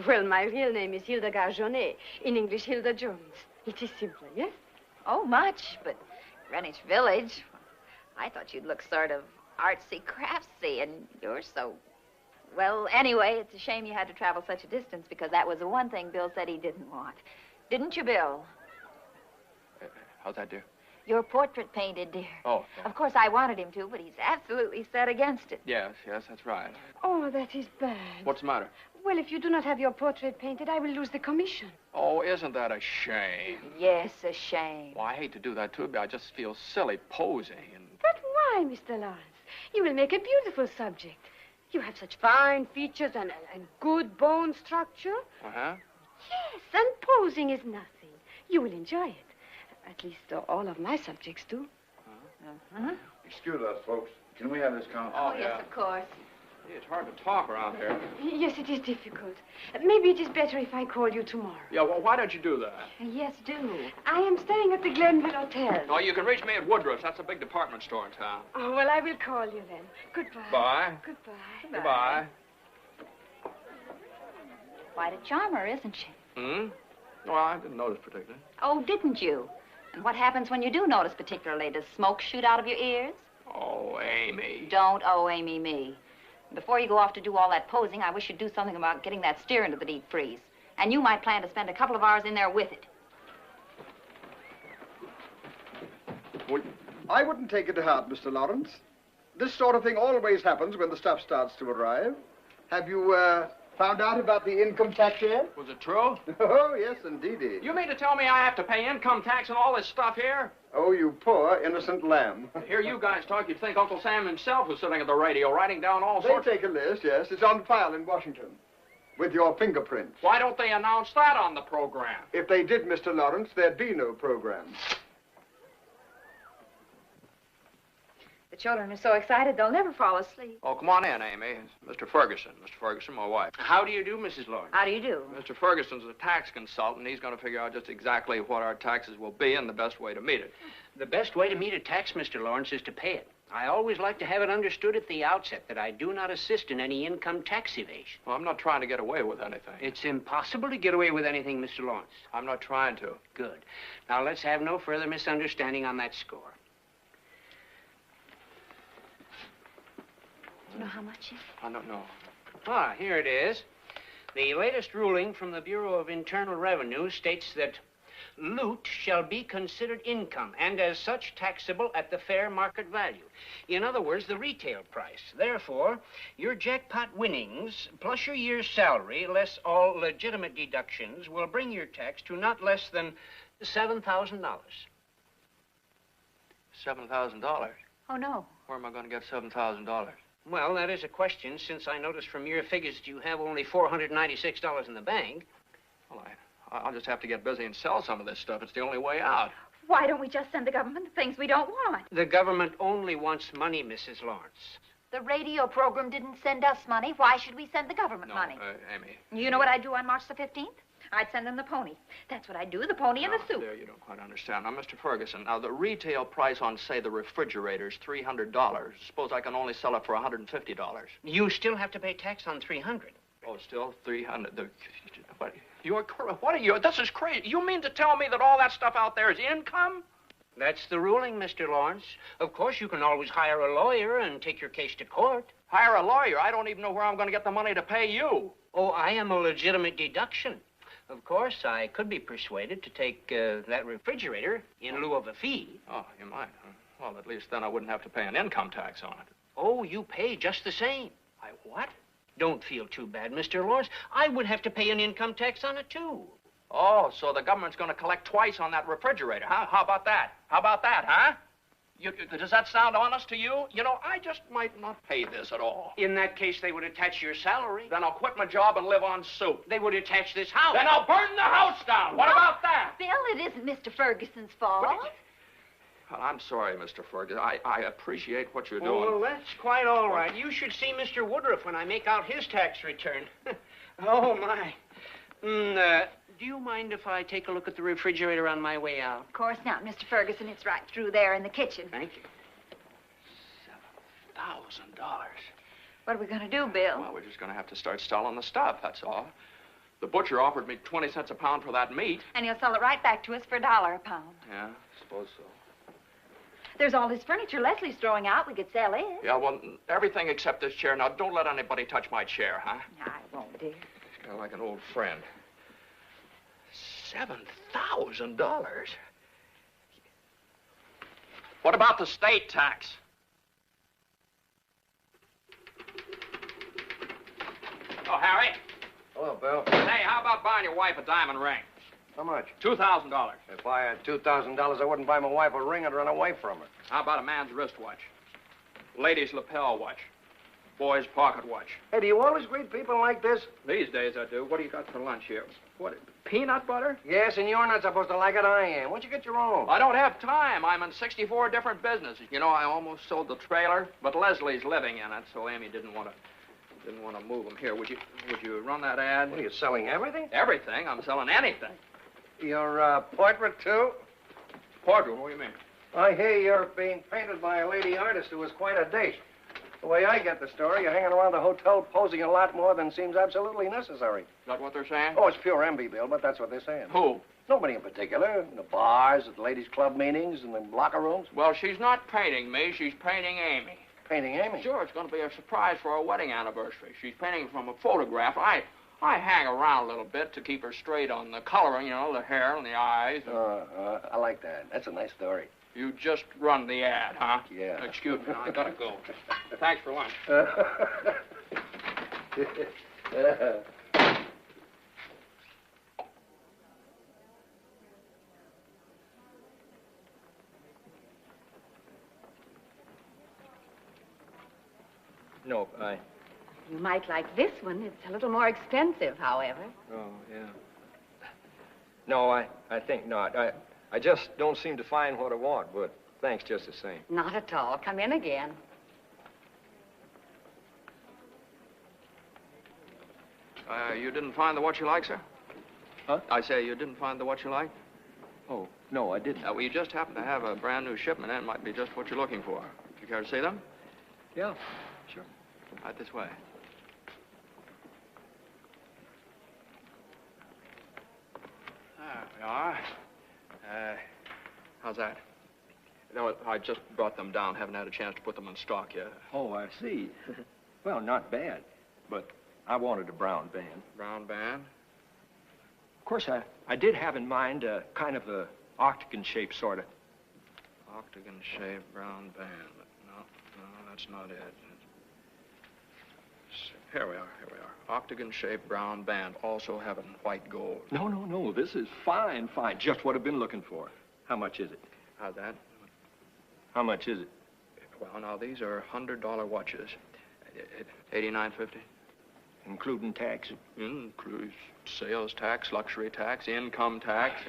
Well, my real name is Hilda Garjonet. In English, Hilda Jones. It is simpler, yes? Oh, much, but Greenwich Village. I thought you'd look sort of artsy, craftsy, and you're so... Well, anyway, it's a shame you had to travel such a distance because that was the one thing Bill said he didn't want. Didn't you, Bill? How's that, dear? Your portrait painted, dear. Oh. Of course, I wanted him to, but he's absolutely set against it. Yes, that's right. Oh, that is bad. What's the matter? Well, if you do not have your portrait painted, I will lose the commission. Oh, isn't that a shame? Yes, a shame. Well, I hate to do that to you, but I just feel silly posing. But why, Mr. Lawrence? You will make a beautiful subject. You have such fine features and good bone structure. Uh-huh. Yes, and posing is nothing. You will enjoy it. At least all of my subjects do. Uh-huh. Excuse us, folks. Can we have this count? Oh, yes, of course. Yeah, it's hard to talk around here. Yes, it is difficult. Maybe it is better if I call you tomorrow. Yeah, well, why don't you do that? Yes, do. I am staying at the Glenville Hotel. Oh, you can reach me at Woodruff's. That's a big department store in town. Oh, well, I will call you then. Goodbye. Bye. Goodbye. Goodbye. Quite a charmer, isn't she? Hmm? Well, I didn't notice particularly. Oh, didn't you? And what happens when you do notice particularly? Does smoke shoot out of your ears? Oh, Amy. Don't Amy me. Before you go off to do all that posing, I wish you'd do something about getting that steer into the deep freeze. And you might plan to spend a couple of hours in there with it. I wouldn't take it to heart, Mr. Lawrence. This sort of thing always happens when the stuff starts to arrive. Have you, found out about the income tax yet? Was it true? Oh, yes, indeedy. You mean to tell me I have to pay income tax on all this stuff here? Oh, you poor, innocent lamb. Hear you guys talk, you'd think Uncle Sam himself was sitting at the radio writing down all They sorts take a list, yes. It's on file in Washington. With your fingerprints. Why don't they announce that on the program? If they did, Mr. Lawrence, there'd be no program. The children are so excited they'll never fall asleep. Oh, come on in, Amy. It's Mr. Ferguson. Mr. Ferguson, my wife. How do you do, Mrs. Lawrence? How do you do? Mr. Ferguson's a tax consultant. He's going to figure out just exactly what our taxes will be and the best way to meet it. The best way to meet a tax, Mr. Lawrence, is to pay it. I always like to have it understood at the outset that I do not assist in any income tax evasion. Well, I'm not trying to get away with anything. It's impossible to get away with anything, Mr. Lawrence. I'm not trying to. Good. Now, let's have no further misunderstanding on that score. Do you know how much is? I don't know. Ah, here it is. The latest ruling from the Bureau of Internal Revenue states that loot shall be considered income and as such taxable at the fair market value. In other words, the retail price. Therefore, your jackpot winnings plus your year's salary, less all legitimate deductions, will bring your tax to not less than $7,000. $7,000? Oh, no. Where am I going to get $7,000? Well, that is a question, since I noticed from your figures that you have only $496 in the bank. Well, I'll just have to get busy and sell some of this stuff. It's the only way out. Why don't we just send the government the things we don't want? The government only wants money, Mrs. Lawrence. The radio program didn't send us money. Why should we send the government money? Amy. You know what I'd do on March the 15th? I'd send them the pony. That's what I'd do, the pony and the soup. There, you don't quite understand. Now, Mr. Ferguson, now the retail price on, say, the refrigerator's $300. Suppose I can only sell it for $150. You still have to pay tax on $300. Oh, still $300. What are you? This is crazy. You mean to tell me that all that stuff out there is income? That's the ruling, Mr. Lawrence. Of course, you can always hire a lawyer and take your case to court. Hire a lawyer? I don't even know where I'm going to get the money to pay you. Oh, I am a legitimate deduction. Of course, I could be persuaded to take that refrigerator in lieu of a fee. Oh, you might, huh? Well, at least then I wouldn't have to pay an income tax on it. Oh, you pay just the same. I what? Don't feel too bad, Mr. Lawrence. I would have to pay an income tax on it, too. Oh, so the government's going to collect twice on that refrigerator, huh? How about that? How about that, huh? Does that sound honest to you? You know, I just might not pay this at all. In that case, they would attach your salary. Then I'll quit my job and live on soup. They would attach this house. Then I'll burn the house down. What about that? Bill, it isn't Mr. Ferguson's fault. Well, I'm sorry, Mr. Ferguson. I appreciate what you're doing. Well, that's quite all right. You should see Mr. Woodruff when I make out his tax return. Oh, my. Do you mind if I take a look at the refrigerator on my way out? Of course not, Mr. Ferguson. It's right through there in the kitchen. Thank you. $7,000. What are we going to do, Bill? Well, we're just going to have to start selling the stuff, that's all. The butcher offered me 20 cents a pound for that meat. And he'll sell it right back to us for $1 a pound. Yeah, I suppose so. There's all this furniture Leslie's throwing out. We could sell it. Yeah, well, everything except this chair. Now, don't let anybody touch my chair, huh? I won't, dear. It's kind of like an old friend. $7,000? What about the state tax? Oh, Harry. Hello, Bill. Hey, how about buying your wife a diamond ring? How much? $2,000. If I had $2,000, I wouldn't buy my wife a ring and run away from her. How about a man's wristwatch? Lady's lapel watch? Boy's pocket watch? Hey, do you always greet people like this? These days I do. What do you got for lunch here? What, peanut butter? Yes, and you're not supposed to like it. I am. Why don't you get your own? I don't have time. I'm in 64 different businesses. You know, I almost sold the trailer, but Leslie's living in it, so Amy didn't want to move them here. Would you run that ad? What, are you selling everything? Everything. I'm selling anything. Your portrait, too? Portrait? What do you mean? I hear you're being painted by a lady artist who is quite a date. The way I get the story, you're hanging around the hotel posing a lot more than seems absolutely necessary. Is that what they're saying? Oh, it's pure envy, Bill, but that's what they're saying. Who? Nobody in particular. In the bars, at the ladies' club meetings, in the locker rooms. Well, she's not painting me. She's painting Amy. Painting Amy? Sure, it's going to be a surprise for our wedding anniversary. She's painting from a photograph. I hang around a little bit to keep her straight on the coloring, you know, the hair and the eyes. I like that. That's a nice story. You just run the ad, huh? Yeah. Excuse me, I gotta go. Thanks for lunch. No, You might like this one. It's a little more expensive, however. Oh, yeah. No, I think not. I just don't seem to find what I want, but thanks just the same. Not at all. Come in again. You didn't find the what you like, sir? Huh? I say you didn't find the what you like? Oh, no, I didn't. Well, you just happen to have a brand new shipment, and it might be just what you're looking for. Do you care to see them? Yeah, sure. Right this way. There we are. How's that? No, I just brought them down. Haven't had a chance to put them in stock yet. Oh, I see. Well, not bad, but I wanted a brown band. Brown band? Of course, I did have in mind a kind of a octagon shape, sort of. Octagon-shaped brown band. No, that's not it. Here we are. Octagon-shaped brown band, also having white gold. No. This is fine. Just what I've been looking for. How much is it? How's that? How much is it? Well, now, these are $100 watches. $89.50. Including tax? Includes sales tax, luxury tax, income tax.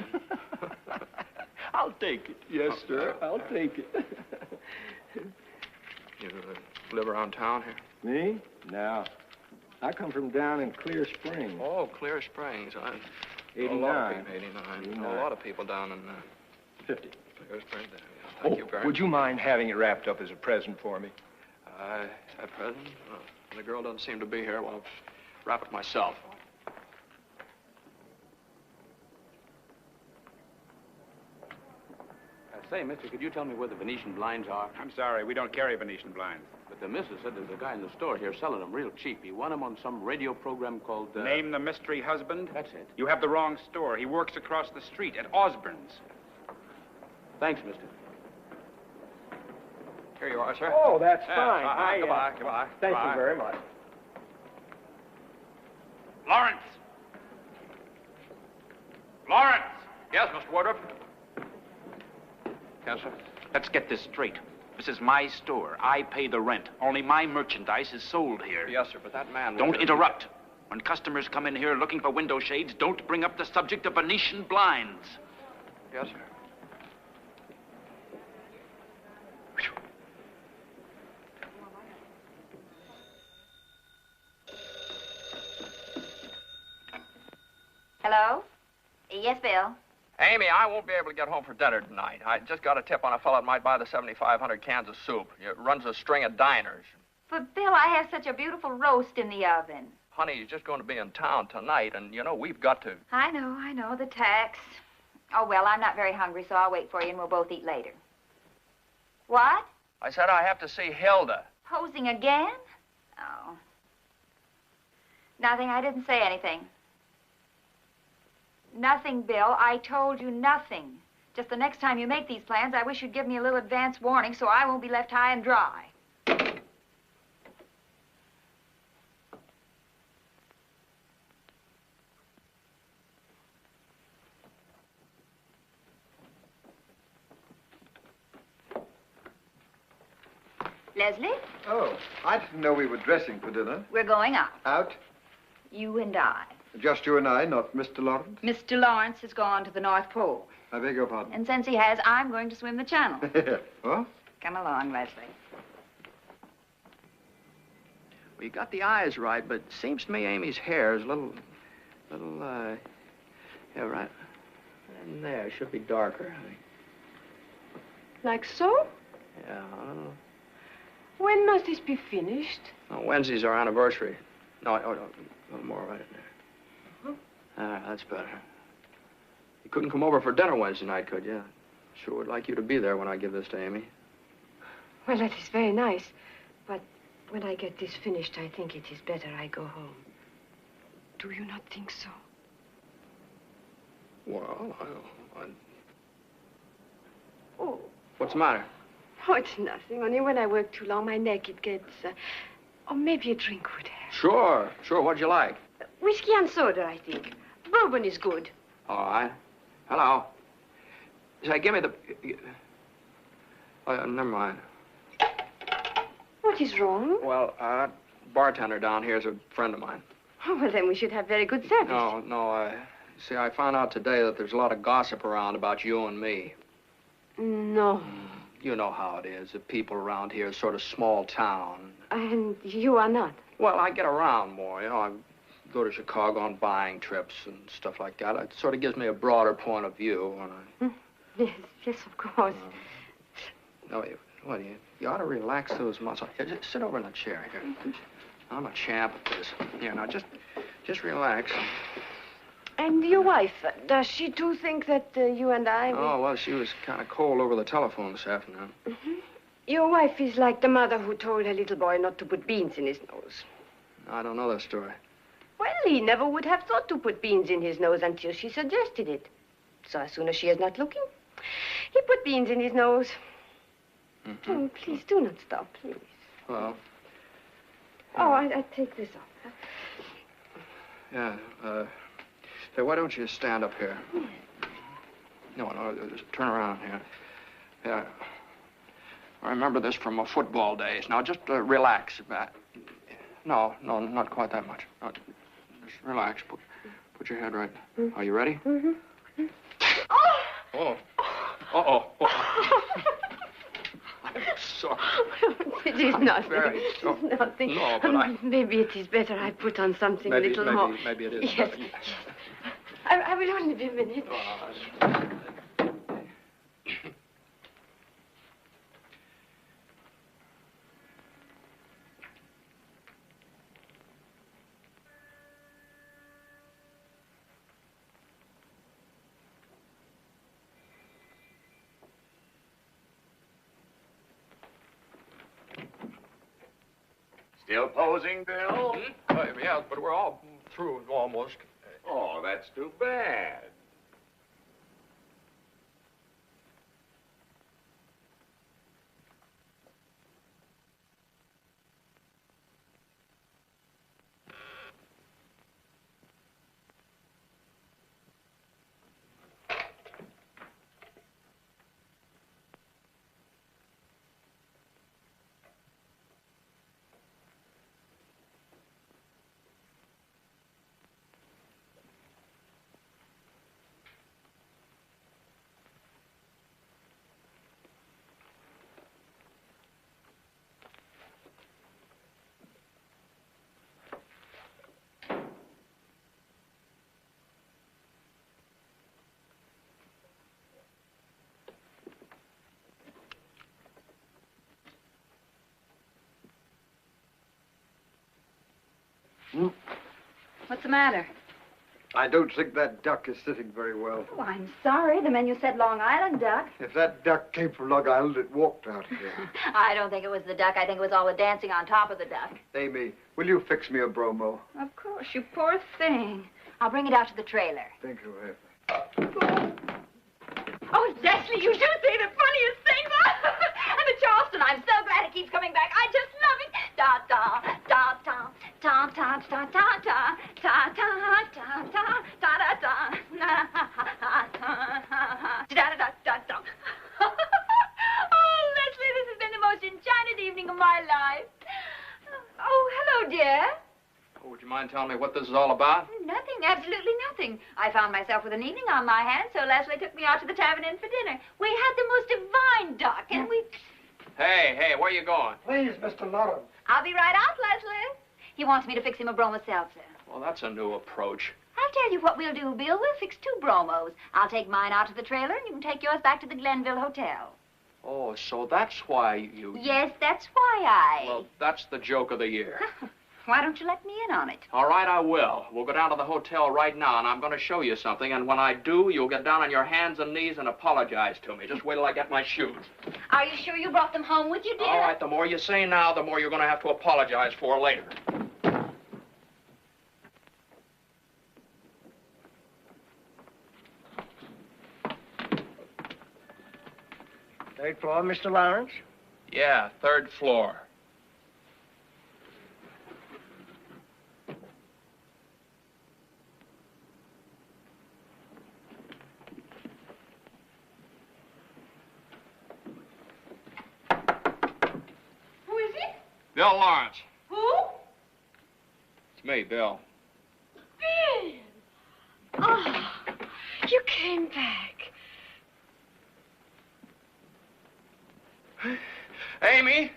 I'll take it. Yes, sir. I'll take it. You live around town here? Me? No. I come from down in Clear Springs. Oh, Clear Springs. 89. 89. A lot of people down in 50. Clear Springs. Thank you very much. Would you mind having it wrapped up as a present for me? A present? The girl doesn't seem to be here. Well, I'll wrap it myself. Say, mister, could you tell me where the Venetian blinds are? I'm sorry, we don't carry Venetian blinds. But the missus said there's a guy in the store here selling them real cheap. He won them on some radio program called... Name the mystery husband? That's it. You have the wrong store. He works across the street at Osborne's. Thanks, mister. Here you are, sir. Oh, that's fine. Goodbye. Thank you very much. Lawrence! Lawrence! Yes, Mr. Woodruff? Yes, sir? Let's get this straight. This is my store. I pay the rent. Only my merchandise is sold here. Yes, sir, but that man... Don't interrupt. When customers come in here looking for window shades, don't bring up the subject of Venetian blinds. Yes, sir. Hello? Yes, Bill. Amy, I won't be able to get home for dinner tonight. I just got a tip on a fellow that might buy the 7,500 cans of soup. He runs a string of diners. But, Bill, I have such a beautiful roast in the oven. Honey, he's just going to be in town tonight, and, we've got to... I know, the tax. Oh, well, I'm not very hungry, so I'll wait for you, and we'll both eat later. What? I said I have to see Hilda. Posing again? Oh. Nothing, I didn't say anything. Nothing, Bill. I told you nothing. Just the next time you make these plans, I wish you'd give me a little advance warning so I won't be left high and dry. Leslie? Oh, I didn't know we were dressing for dinner. We're going out. Out? You and I. Just you and I, not Mr. Lawrence? Mr. Lawrence has gone to the North Pole. I beg your pardon? And since he has, I'm going to swim the channel. What? Come along, Leslie. Well, you got the eyes right, but it seems to me Amy's hair is a little, yeah, right in there. Should be darker. Like so? Yeah, I don't know. When must this be finished? Oh, Wednesday's our anniversary. No, a little more right in there. That's better. You couldn't come over for dinner Wednesday night, could you? Sure would like you to be there when I give this to Amy. Well, that is very nice. But when I get this finished, I think it is better I go home. Do you not think so? Well, Oh. What's the matter? Oh, it's nothing. Only when I work too long, my neck, it gets... or maybe a drink would help. Sure. What'd you like? Whiskey and soda, I think. Bourbon is good. All right. Hello. Say, give me the... Oh, never mind. What is wrong? Well, bartender down here is a friend of mine. Oh, well, then we should have very good service. No, see, I found out today that there's a lot of gossip around about you and me. No. You know how it is. The people around here is sort of small town. And you are not? Well, I get around more, I go to Chicago on buying trips and stuff like that. It sort of gives me a broader point of view. Yes, of course. No, you ought to relax those muscles. Here, just sit over in the chair here. I'm a champ at this. Here, now, just relax. And your wife, does she too think that you and I... Oh, well, she was kind of cold over the telephone this afternoon. Your wife is like the mother who told her little boy not to put beans in his nose. I don't know that story. Well, he never would have thought to put beans in his nose until she suggested it. So as soon as she is not looking, he put beans in his nose. Mm-hmm. Oh, please do not stop, please. Well, Oh, I take this off. yeah, hey, why don't you stand up here? No, just turn around here. Yeah. I remember this from my football days. Now, just relax. No, not quite that much. No, just relax. Put your head right. Are you ready? Mm-hmm. Oh. Uh-oh. I'm sorry. It is nothing. Very It sorry. is nothing. No, but Maybe it is better I put on something a little more. Maybe it is. Yes. I will only be a minute. Still posing, Bill? Yeah, but we're all through almost. Oh, that's too bad. What's the matter? I don't think that duck is sitting very well. Oh, I'm sorry. The menu said Long Island duck. If that duck came from Long Island, it walked out here. I don't think it was the duck. I think it was all the dancing on top of the duck. Amy, will you fix me a bromo? Of course, you poor thing. I'll bring it out to the trailer. Thank you, Amy. Oh, Leslie, you do say the funniest things. And the Charleston, I'm so glad it keeps coming back. I just love it. Da da da da da da da da da da da da da da da da da da. Oh, Leslie, this has been the most enchanted evening of my life. Oh, hello, dear. Oh, would you mind telling me what this is all about? Nothing, absolutely nothing. I found myself with an evening on my hands, so Leslie took me out to the tavern inn for dinner. We had the most divine duck, and we... Hey, where you going? Please, Mr. Lawrence. I'll be right out, Leslie. He wants me to fix him a bromo seltzer. Well, that's a new approach. I'll tell you what we'll do, Bill. We'll fix 2 bromos. I'll take mine out to the trailer, and you can take yours back to the Glenville Hotel. Oh, so that's why you... Yes, that's why Well, that's the joke of the year. Why don't you let me in on it? All right, I will. We'll go down to the hotel right now, and I'm going to show you something. And when I do, you'll get down on your hands and knees and apologize to me. Just wait till I get my shoes. Are you sure you brought them home with you, dear? All right, the more you say now, the more you're going to have to apologize for later. 3rd floor, Mr. Lawrence? Yeah, 3rd floor. Who is it? Bill Lawrence. Who? It's me, Bill. Bill. Oh, you came back. Amy?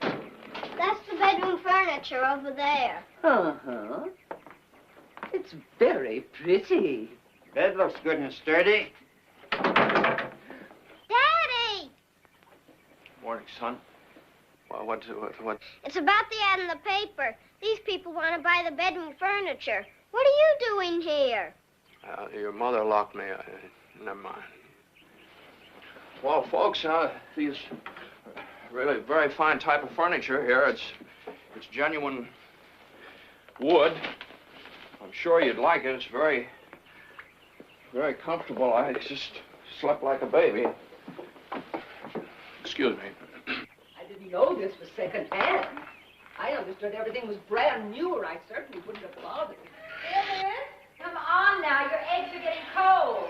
That's the bedroom furniture over there. Uh-huh. It's very pretty. Bed looks good and sturdy. Daddy! Morning, son. Well, what's... It's about the ad in the paper. These people want to buy the bedroom furniture. What are you doing here? Your mother locked me. Never mind. Well, folks, these really very fine type of furniture here. It's genuine wood. I'm sure you'd like it. It's very comfortable. I just slept like a baby. Excuse me. I didn't know this was second-hand. I understood everything was brand new, or I certainly wouldn't have bothered. Phyllis, come on now. Your eggs are getting cold.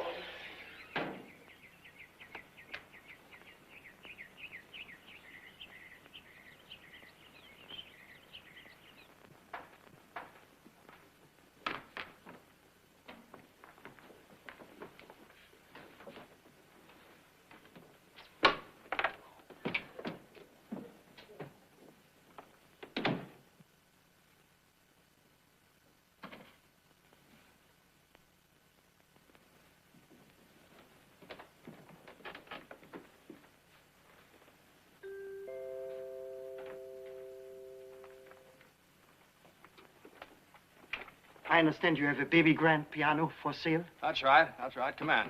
I understand you have a baby grand piano for sale. That's right. That's right. Come in.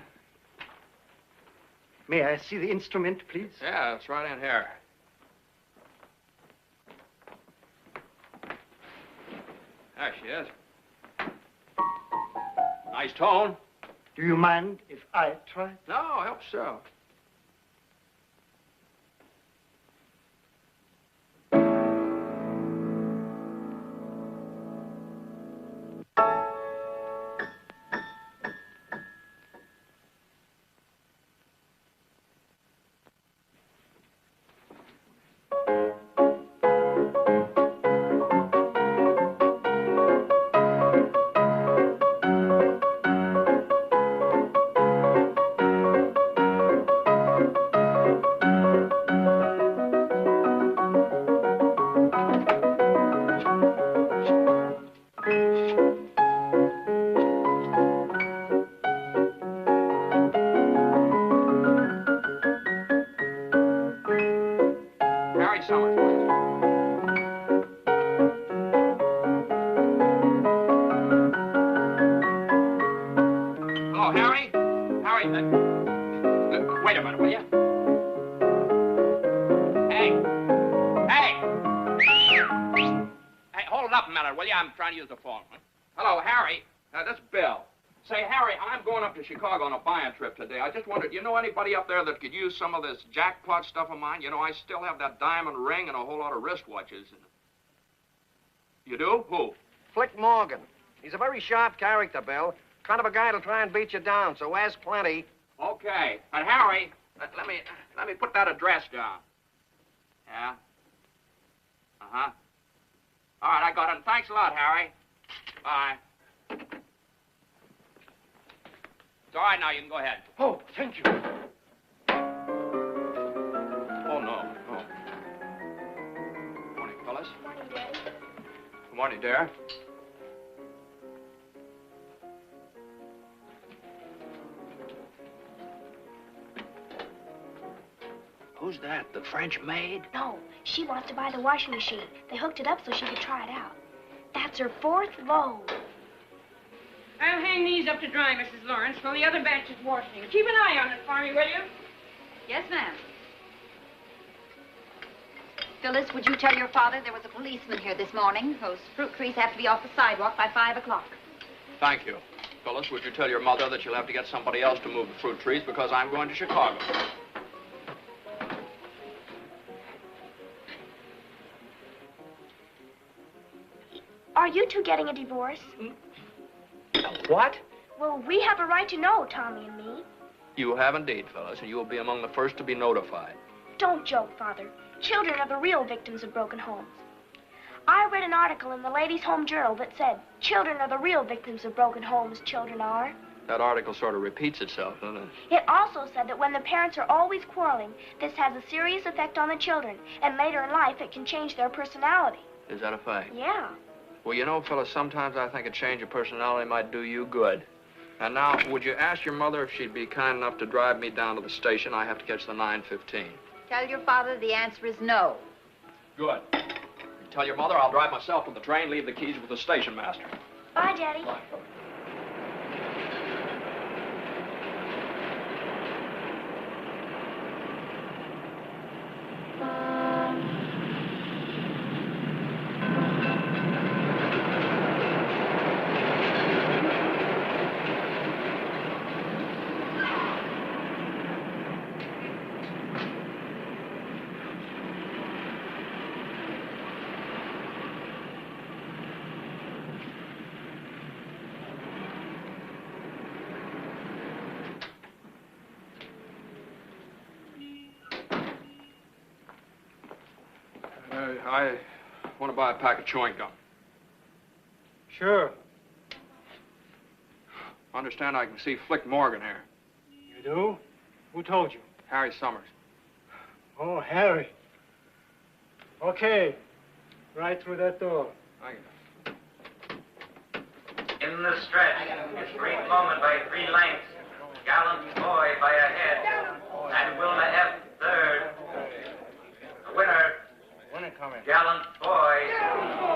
May I see the instrument, please? Yeah, it's right in here. There she is. Nice tone. Do you mind if I try? No, I hope so. Wait a minute, will you? Hey! Hey, hold it up a minute, will you? I'm trying to use the phone. Hello, Harry. This is Bill. Say, Harry, I'm going up to Chicago on a buying trip today. I just wondered, you know anybody up there that could use some of this Jackpot stuff of mine? You know, I still have that diamond ring and a whole lot of wristwatches. You do? Who? Flick Morgan. He's a very sharp character, Bill. Kind of a guy to try and beat you down, so ask plenty. Okay. And Harry, let me put that address down. Yeah? Uh-huh. All right, I got it. Thanks a lot, Harry. Bye. It's all right now. You can go ahead. Oh, thank you. Oh, no. Oh. Morning, fellas. Morning, Daddy. Good morning, dear. Who's that? The French maid? No, she wants to buy the washing machine. They hooked it up so she could try it out. That's her 4th load. I'll hang these up to dry, Mrs. Lawrence, while the other batch is washing. Keep an eye on it for me, will you? Yes, ma'am. Phyllis, would you tell your father there was a policeman here this morning? Those fruit trees have to be off the sidewalk by 5 o'clock. Thank you. Phyllis, would you tell your mother that you'll have to get somebody else to move the fruit trees because I'm going to Chicago? Are you two getting a divorce? What? Well, we have a right to know, Tommy and me. You have indeed, Phyllis, and you will be among the first to be notified. Don't joke, Father. Children are the real victims of broken homes. I read an article in the Ladies' Home Journal that said, children are the real victims of broken homes, children are. That article sort of repeats itself, doesn't it? It also said that when the parents are always quarreling, this has a serious effect on the children, and later in life it can change their personality. Is that a fact? Yeah. Well, you know, Phyllis, sometimes I think a change of personality might do you good. And now, would you ask your mother if she'd be kind enough to drive me down to the station? I have to catch the 9:15. Tell your father the answer is no. Good. Tell your mother I'll drive myself to the train, leave the keys with the station master. Bye, Daddy. Bye. I want to buy a pack of chewing gum. Sure. Understand I can see Flick Morgan here. You do? Who told you? Harry Summers. Oh, Harry. Okay. Right through that door. Thank you. In the stretch, Great Moment by 3 lengths, Gallant Boy by a head, and Wilma F. third. The winner, Gallant Boy.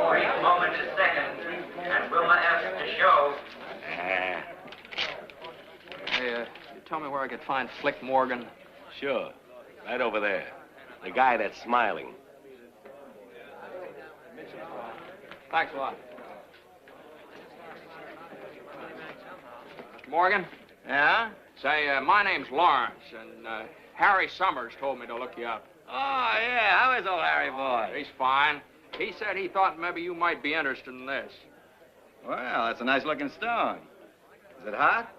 Great Moment is second, and Wilma F. to show. Hey, you tell me where I could find Flick Morgan? Sure. Right over there. The guy that's smiling. Thanks a lot. Mr. Morgan? Yeah? Say, my name's Lawrence, and Harry Summers told me to look you up. Oh, yeah. How is old Harry boy? He's fine. He said he thought maybe you might be interested in this. Well, that's a nice-looking stone. Is it hot?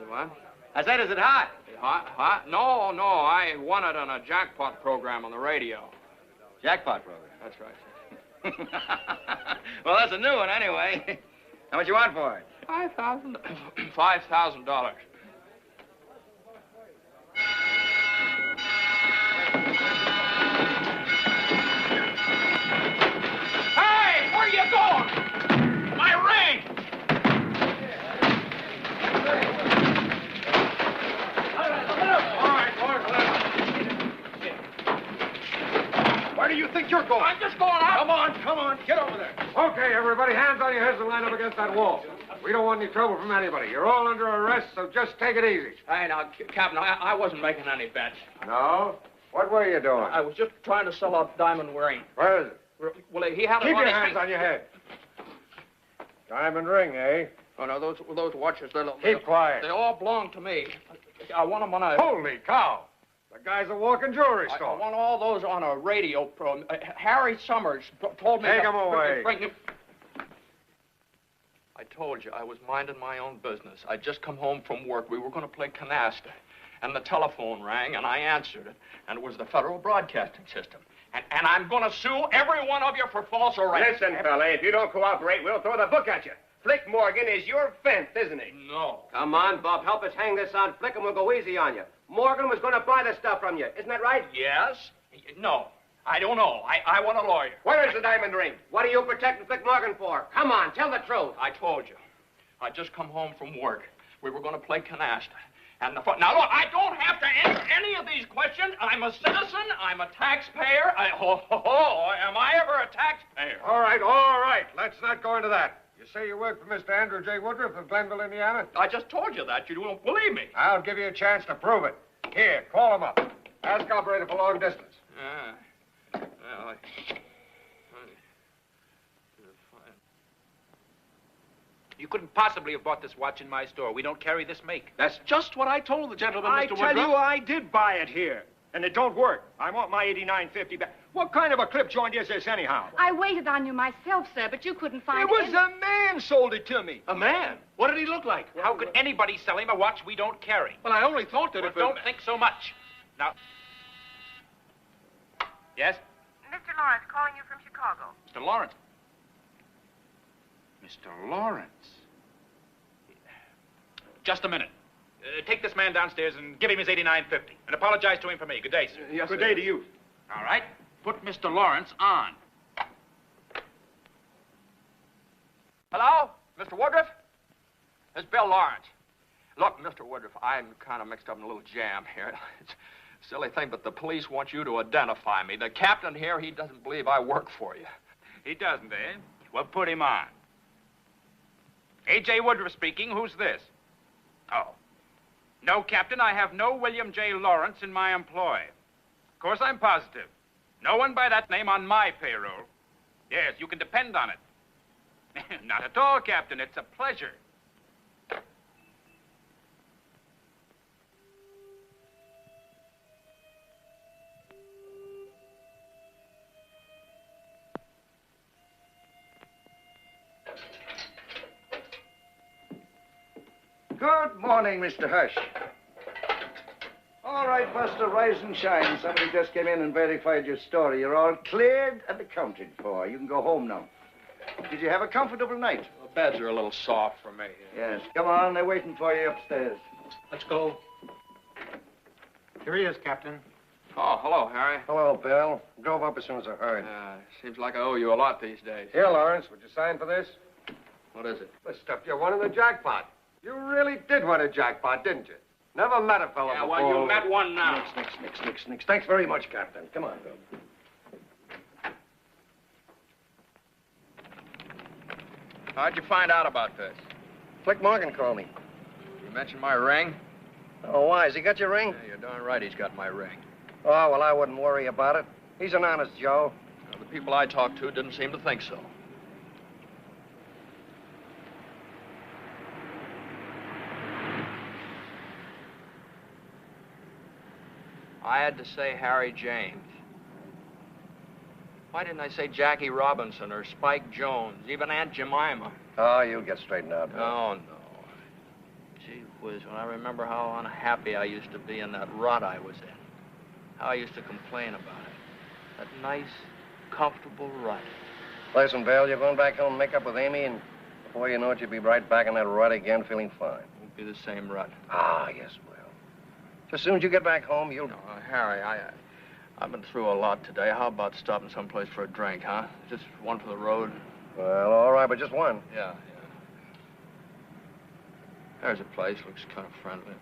What? I said, is it hot? Hot? No, I won it on a Jackpot program on the radio. Jackpot program? That's right. Well, that's a new one anyway. How much you want for it? $5,000. Hey, where you going? My ring! Where do you think you're going? I'm just going out. Come on, get over there. Okay, everybody, hands on your heads and line up against that wall. We don't want any trouble from anybody. You're all under arrest, so just take it easy. Hey, now, Captain, I wasn't making any bets. No? What were you doing? I was just trying to sell a diamond ring. Where is it? Well, he had it Keep on your his hands on your head. Diamond ring, eh? Oh, no, those watches, Keep quiet. They all belong to me. I want them on a... Holy cow! The guy's a walking jewelry I store. want all those on a radio program. Harry Summers told me... Take them away. Bring him... I told you, I was minding my own business. I'd just come home from work. We were going to play canasta. And the telephone rang, and I answered it. And it was the Federal Broadcasting System. And I'm going to sue every one of you for false arrest. Listen, fella, if you don't cooperate, we'll throw the book at you. Flick Morgan is your fence, isn't he? No. Come on, Bob, help us hang this on Flick and we'll go easy on you. Morgan was going to buy the stuff from you. Isn't that right? Yes? No. I don't know. I want a lawyer. Where is the diamond ring? What are you protecting Flick Morgan for? Come on, tell the truth. I told you. I just come home from work. We were going to play canasta. And now, look, I don't have to answer any of these questions. I'm a citizen. I'm a taxpayer. Am I ever a taxpayer? All right. Let's not go into that. You say you work for Mr. Andrew J. Woodruff of Glenville, Indiana? I just told you that. You don't believe me. I'll give you a chance to prove it. Here, call him up. Ask operator for long distance. Well, You couldn't possibly have bought this watch in my store. We don't carry this make. That's just what I told the gentleman, I Mr. tell Woodruff. you, I did buy it here. And it don't work. I want my 89.50 back. What kind of a clip joint is this, anyhow? I waited on you myself, sir, but you couldn't find It was a man sold it to me. A man? What did he look like? How could anybody sell him a watch we don't carry? Well, I only thought that Well, if... don't think so much. Now... Yes? Mr. Lawrence calling you from Chicago. Mr. Lawrence. Mr. Lawrence. Just a minute. Take this man downstairs and give him his 89.50. And apologize to him for me. Good day, sir. Yes, Good day to you. All right. Put Mr. Lawrence on. hello? Mr. Woodruff? It's Bill Lawrence. Look, Mr. Woodruff, I'm kind of mixed up in a little jam here. It's a silly thing, but the police want you to identify me. The captain here, he doesn't believe I work for you. He doesn't, eh? Well, put him on. A.J. Woodruff speaking. Who's this? Oh. No, Captain, I have no William J. Lawrence in my employ. Of course, I'm positive. No one by that name on my payroll. Yes, you can depend on it. Not at all, Captain. It's a pleasure. Good morning, Mr. Hirsch. All right, Buster, rise and shine. Somebody just came in and verified your story. You're all cleared and accounted for. You can go home now. Did you have a comfortable night? The beds are a little soft for me. Yes. Come on, they're waiting for you upstairs. Let's go. Here he is, Captain. Oh, hello, Harry. Hello, Bill. Drove up as soon as I heard. Seems like I owe you a lot these days. Here, Lawrence, would you sign for this? What is it? The stuff you won in the jackpot. You really did win a jackpot, didn't you? Never met a fellow Yeah, before. well, you met one now. Nix. Thanks very much, Captain. Come on, Bill. How'd you find out about this? Flick Morgan called me. You mentioned my ring? Oh, why? Has he got your ring? Yeah, you're darn right he's got my ring. Oh, well, I wouldn't worry about it. He's an honest Joe. Well, the people I talked to didn't seem to think so. I had to say Harry James. Why didn't I say Jackie Robinson or Spike Jones, even Aunt Jemima? Oh, you'll get straightened out, Bill. Oh, no. Gee whiz, when I remember how unhappy I used to be in that rut I was in, how I used to complain about it. That nice, comfortable rut. Listen, Bill, you're going back home and make up with Amy, and before you know it, you'll be right back in that rut again, feeling fine. It won't be the same rut. Ah, yes, Will. As soon as you get back home, you'll... No, Harry, I've been through a lot today. How about stopping someplace for a drink, huh? Just one for the road. Well, all right, but just one. Yeah. There's a place. Looks kind of friendly.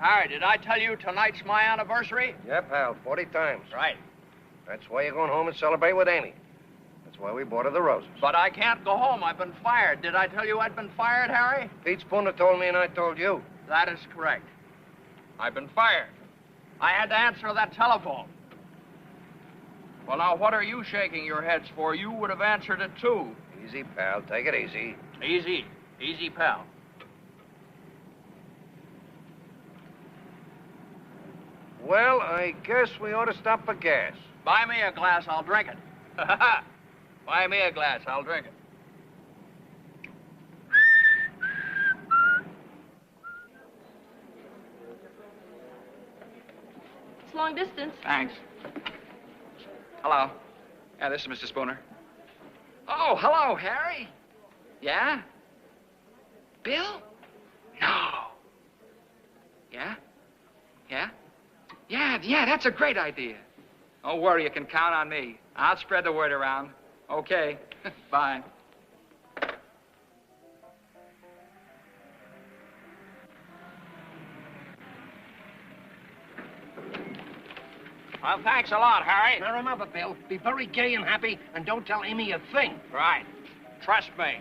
Harry, did I tell you tonight's my anniversary? Yeah, pal, 40 times. Right. That's why you're going home and celebrate with Amy. That's why we bought her the roses. But I can't go home. I've been fired. Did I tell you I'd been fired, Harry? Pete Spooner told me and I told you. That is correct. I've been fired. I had to answer that telephone. Well, now, what are you shaking your heads for? You would have answered it, too. Easy, pal. Take it easy. Easy. Easy, pal. Well, I guess we ought to stop for gas. Buy me a glass, I'll drink it. Buy me a glass, I'll drink it. It's long distance. Thanks. Hello. Yeah, this is Mr. Spooner. Oh, hello, Harry. Yeah? Bill? No. Yeah? Yeah? Yeah, that's a great idea. Don't worry, you can count on me. I'll spread the word around. Okay. Bye. Well, thanks a lot, Harry. Now, remember, Bill, be very gay and happy, and don't tell Amy a thing. Right. Trust me.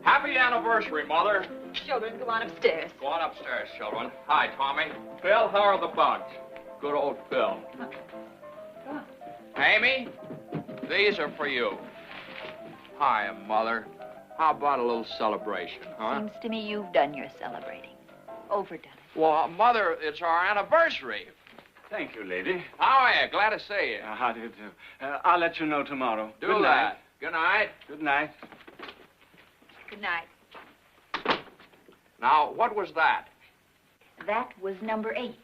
Happy anniversary, Mother. Children, go on upstairs. Go on upstairs, children. Hi, Tommy. Phil, how are the bugs? Good old Phil. Amy, these are for you. Hi, Mother. How about a little celebration, huh? Seems to me you've done your celebrating. Overdone it. Well, Mother, it's our anniversary. Thank you, lady. How are you? Glad to see you. How do you do? I'll let you know tomorrow. Do Good that. night. Good night. Good night. Good night. Now, what was that? That was number 8.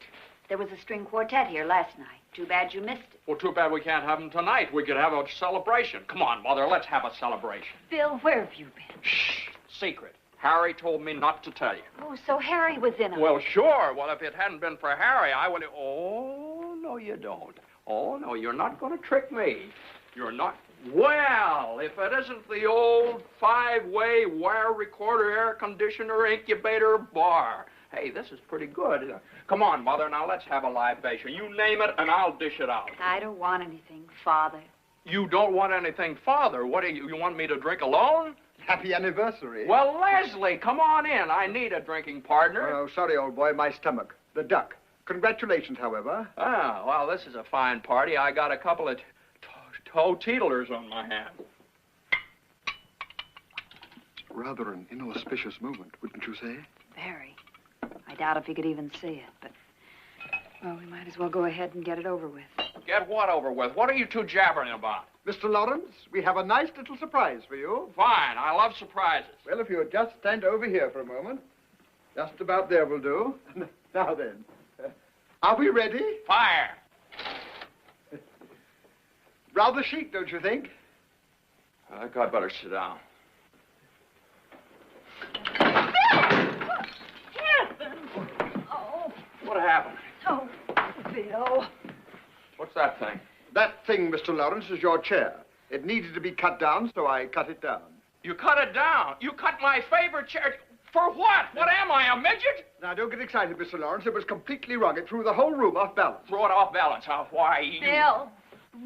There was a string quartet here last night. Too bad you missed it. Well, too bad we can't have them tonight. We could have a celebration. Come on, Mother, let's have a celebration. Bill, where have you been? Shh. Secret. Harry told me not to tell you. Oh, so Harry was in on it. Well, sure. Well, if it hadn't been for Harry, I would have... Oh, no, you don't. Oh, no, you're not going to trick me. You're not... Well, if it isn't the old 5-way wire recorder, air conditioner, incubator, bar. Hey, this is pretty good. Come on, Mother, now let's have a libation. You name it, and I'll dish it out. I don't want anything, Father. You don't want anything, Father? What do you want me to drink alone? Happy anniversary. Well, Leslie, come on in. I need a drinking partner. Oh, sorry, old boy, my stomach. The duck. Congratulations, however. Ah, well, this is a fine party. I got a couple of toe-teetlers on my hands. Rather an inauspicious moment, wouldn't you say? Very. I doubt if he could even see it, but, well, we might as well go ahead and get it over with. Get what over with? What are you two jabbering about? Mr. Lawrence, we have a nice little surprise for you. Fine. I love surprises. Well, if you'll just stand over here for a moment. Just about there will do. Now then, are we ready? Fire. Rather chic, don't you think? I think I'd better sit down. What happened? Oh, Bill. What's that thing? That thing, Mr. Lawrence, is your chair. It needed to be cut down, so I cut it down. You cut it down? You cut my favorite chair? For what? What am I, a midget? Now, don't get excited, Mr. Lawrence. It was completely wrong. It threw the whole room off balance. Throw it off balance, huh? Why, you... Bill,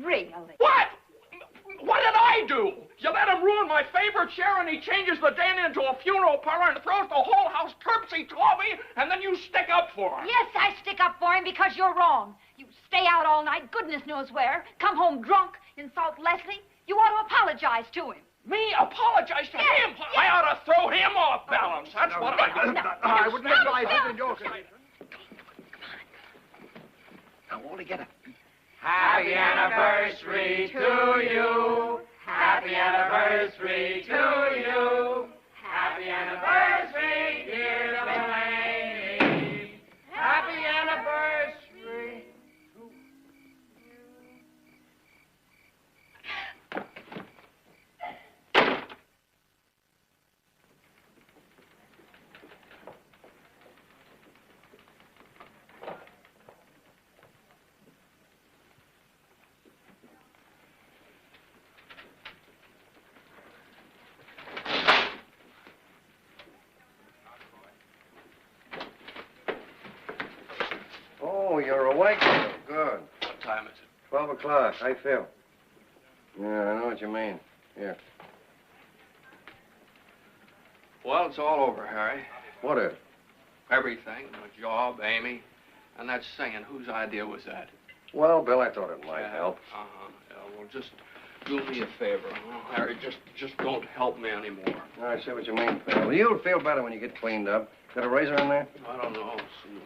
really? What? What did I do? You let him ruin my favorite chair, and he changes the den into a funeral parlor and throws the whole house topsy-turvy, and then you stick up for him. Yes, I stick up for him because you're wrong. You stay out all night, goodness knows where, come home drunk, insult Leslie. You ought to apologize to him. Me apologize to him? Yes. I ought to throw him off balance. That's what I do. I wouldn't advise it in your case. Now, all together. Happy anniversary to you. Happy anniversary to you. Happy anniversary, dear Delaney. Happy anniversary. Oh, you're awake now. Good. What time is it? 12 o'clock. How you feel? Yeah, I know what you mean. Here. Well, it's all over, Harry. What is? Everything. The job, Amy, and that singing. Whose idea was that? Well, Bill, I thought it might help. Uh-huh. Yeah, well, just do me a favor, huh? Harry, just don't help me anymore. I see what you mean, Phil. Well, you'll feel better when you get cleaned up. Got a razor in there? I don't know. See if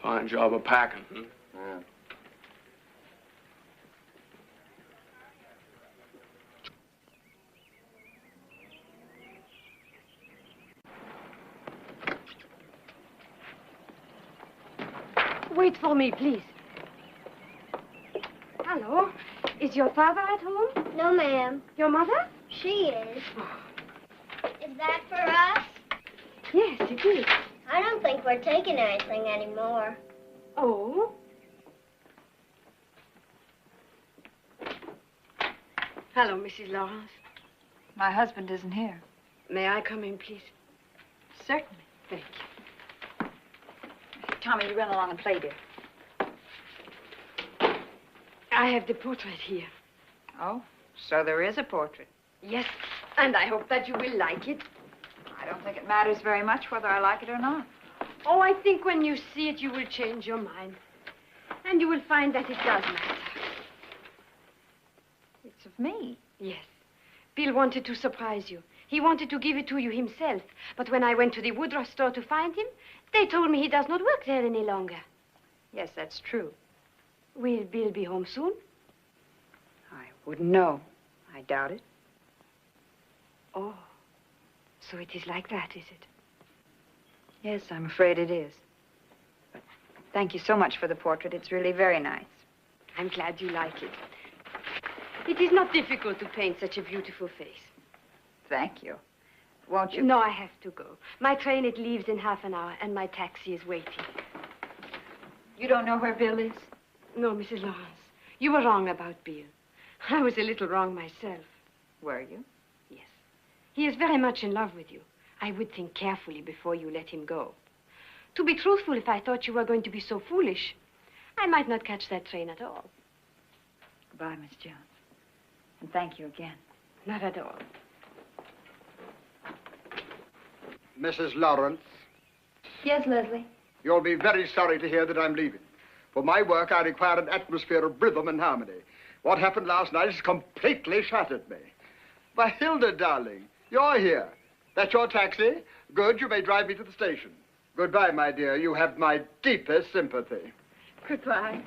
fine job of packing, huh? Yeah. Wait for me, please. Hello. Is your father at home? No, ma'am. Your mother? She is. Is that for us? Yes, it is. I don't think we're taking anything anymore. Oh? Hello, Mrs. Lawrence. My husband isn't here. May I come in, please? Certainly. Thank you. Tommy, you run along and play, dear. I have the portrait here. Oh, so there is a portrait. Yes, and I hope that you will like it. I don't think it matters very much whether I like it or not. Oh, I think when you see it, you will change your mind. And you will find that it does matter. It's of me. Yes. Bill wanted to surprise you. He wanted to give it to you himself. But when I went to the Woodruff store to find him, they told me he does not work there any longer. Yes, that's true. Will Bill be home soon? I wouldn't know. I doubt it. Oh, so it is like that, is it? Yes, I'm afraid it is. But thank you so much for the portrait. It's really very nice. I'm glad you like it. It is not difficult to paint such a beautiful face. Thank you. Won't you? No, I have to go. My train, it leaves in half an hour, and my taxi is waiting. You don't know where Bill is? No, Mrs. Lawrence. You were wrong about Bill. I was a little wrong myself. Were you? Yes. He is very much in love with you. I would think carefully before you let him go. To be truthful, if I thought you were going to be so foolish, I might not catch that train at all. Goodbye, Miss Jones. And thank you again. Not at all. Mrs. Lawrence, Yes, Leslie. you'll be very sorry to hear that I'm leaving. For my work, I require an atmosphere of rhythm and harmony. What happened last night has completely shattered me. Why, Hilda, darling, you're here. That's your taxi? Good, you may drive me to the station. Goodbye, my dear. You have my deepest sympathy. Goodbye.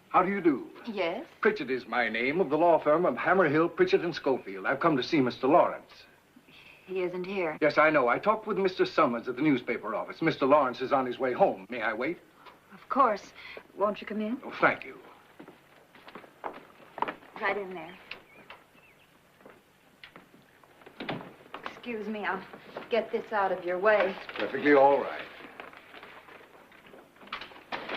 How do you do? Yes? Pritchett is my name, of the law firm of Hammer Hill, Pritchett, and Schofield. I've come to see Mr. Lawrence. He isn't here. Yes, I know. I talked with Mr. Summers at the newspaper office. Mr. Lawrence is on his way home. May I wait? Of course. Won't you come in? Oh, thank you. Right in there. Excuse me, I'll get this out of your way. Perfectly all right.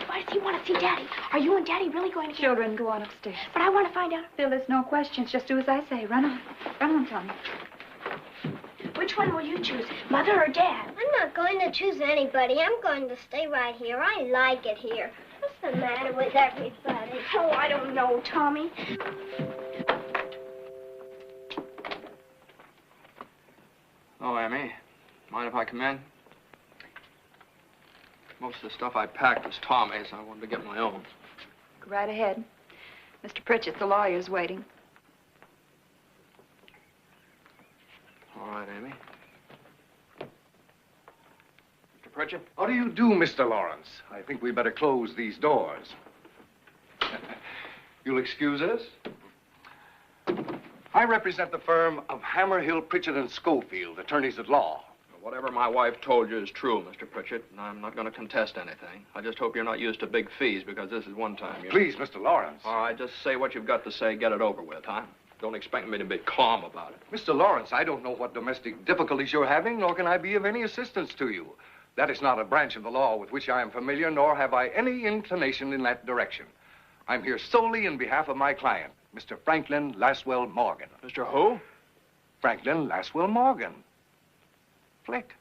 Why does he want to see Daddy? Are you and Daddy really going to... Children, go on upstairs. But I want to find out... Phil, there's no questions. Just do as I say. Run on. Run on, Tommy. Which one will you choose, Mother or Dad? I'm not going to choose anybody. I'm going to stay right here. I like it here. What's the matter with everybody? Oh, I don't know, Tommy. Oh, Amy, mind if I come in? Most of the stuff I packed was Tommy's. I wanted to get my own. Go right ahead. Mr. Pritchett, the lawyer's waiting. All right, Amy. Mr. Pritchett? How do you do, Mr. Lawrence? I think we better close these doors. You'll excuse us? I represent the firm of Hammer Hill, Pritchett, and Schofield, attorneys at law. Whatever my wife told you is true, Mr. Pritchett, and I'm not going to contest anything. I just hope you're not used to big fees, because this is one time. Please, Mr. Lawrence. All right, just say what you've got to say, get it over with, huh? Don't expect me to be calm about it. Mr. Lawrence, I don't know what domestic difficulties you're having, nor can I be of any assistance to you. That is not a branch of the law with which I am familiar, nor have I any inclination in that direction. I'm here solely in behalf of my client, Mr. Franklin Laswell Morgan. Mr. who? Franklin Laswell Morgan. Flick.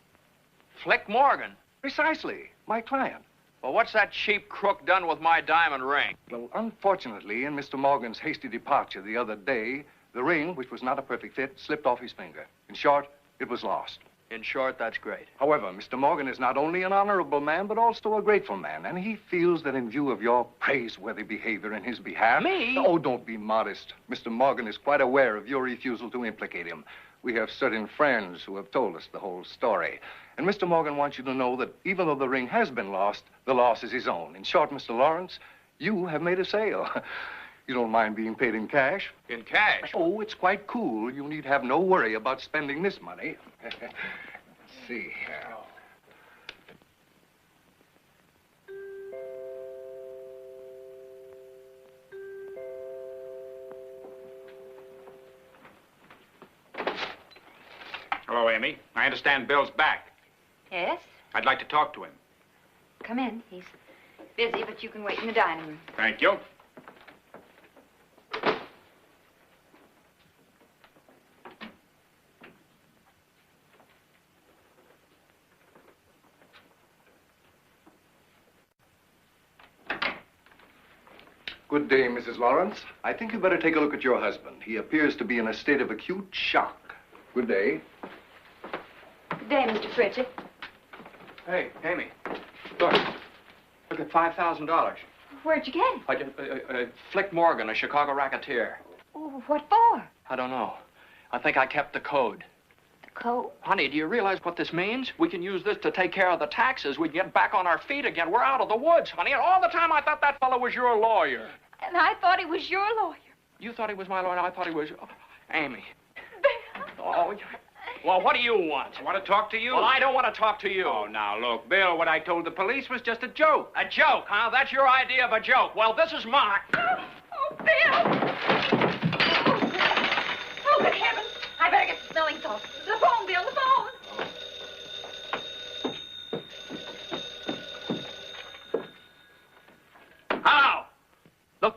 Flick Morgan? Precisely, my client. Well, what's that cheap crook done with my diamond ring? Well, unfortunately, in Mr. Morgan's hasty departure the other day, the ring, which was not a perfect fit, slipped off his finger. In short, it was lost. In short, that's great. However, Mr. Morgan is not only an honorable man, but also a grateful man, and he feels that in view of your praiseworthy behavior in his behalf... Me? Oh, don't be modest. Mr. Morgan is quite aware of your refusal to implicate him. We have certain friends who have told us the whole story. And Mr. Morgan wants you to know that even though the ring has been lost, the loss is his own. In short, Mr. Lawrence, you have made a sale. You don't mind being paid in cash? In cash? Oh, it's quite cool. You need have no worry about spending this money. Let's see here. Hello, Amy. I understand Bill's back. Yes? I'd like to talk to him. Come in. He's busy, but you can wait in the dining room. Thank you. Good day, Mrs. Lawrence. I think you'd better take a look at your husband. He appears to be in a state of acute shock. Good day. Good day, Mr. Pritchett. Hey, Amy. Look. Look at $5,000. Where'd you get it? I just, Flick Morgan, a Chicago racketeer. Oh, what for? I don't know. I think I kept the code. The code? Honey, do you realize what this means? We can use this to take care of the taxes. We can get back on our feet again. We're out of the woods, honey. And all the time I thought that fellow was your lawyer. And I thought he was your lawyer. You thought he was my lawyer. I thought he was... Amy. Oh, well, what do you want? I want to talk to you. Well, I don't want to talk to you. Oh, now, look, Bill, what I told the police was just a joke. A joke, huh? That's your idea of a joke. Well, this is mine. Oh, Bill! Oh, good heavens! I better get the smelling salt. The phone, Bill, the phone!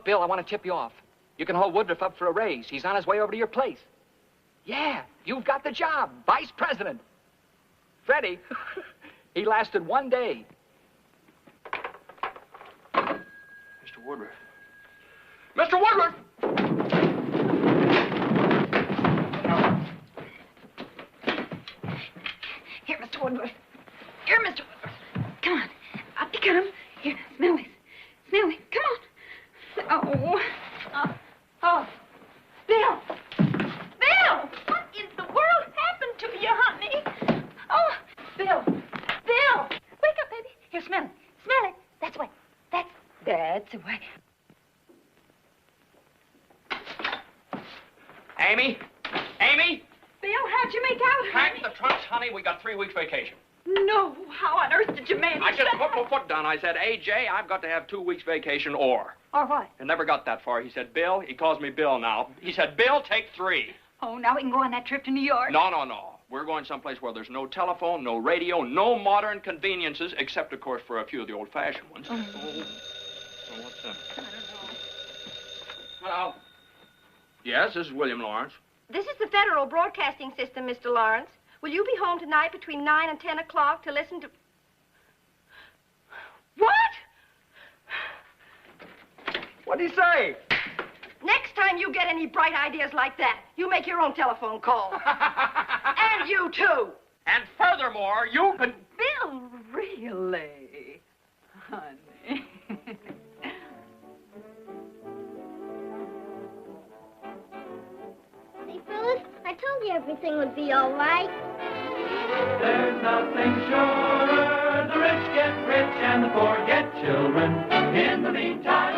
Bill, I want to tip you off. You can hold Woodruff up for a raise. He's on his way over to your place. Yeah, you've got the job. Vice president. Freddie, he lasted 1 day. Mr. Woodruff. Mr. Woodruff! Here, Mr. Woodruff. Here, Mr. Woodruff. Come on. Up you come. Here, smell this. Smell it. Come on. Oh. Bill! Bill! What in the world happened to you, honey? Oh, Bill! Bill! Wake up, baby. Here, smell it. Smell it. That's the way. That's the way. Amy? Amy? Bill, how'd you make out, Pack honey? the trunks, honey. We got 3 weeks vacation. No. How on earth did you manage I just that? put my foot down. I said, AJ, I've got to have 2 weeks vacation or. Or what? I never got that far. He said, Bill. He calls me Bill now. He said, Bill, take 3. Oh, now we can go on that trip to New York. No. We're going someplace where there's no telephone, no radio, no modern conveniences, except, of course, for a few of the old-fashioned ones. Oh. Oh, what's that? Hello. Yes, this is William Lawrence. This is the Federal Broadcasting System, Mr. Lawrence. Will you be home tonight between 9 and 10 o'clock to listen to... What? What'd he say? Next time you get any bright ideas like that, you make your own telephone call. And you, too. And furthermore, you can... Bill, really? Honey. See, Phyllis, I told you everything would be all right. There's nothing surer. The rich get rich and the poor get children. In the meantime,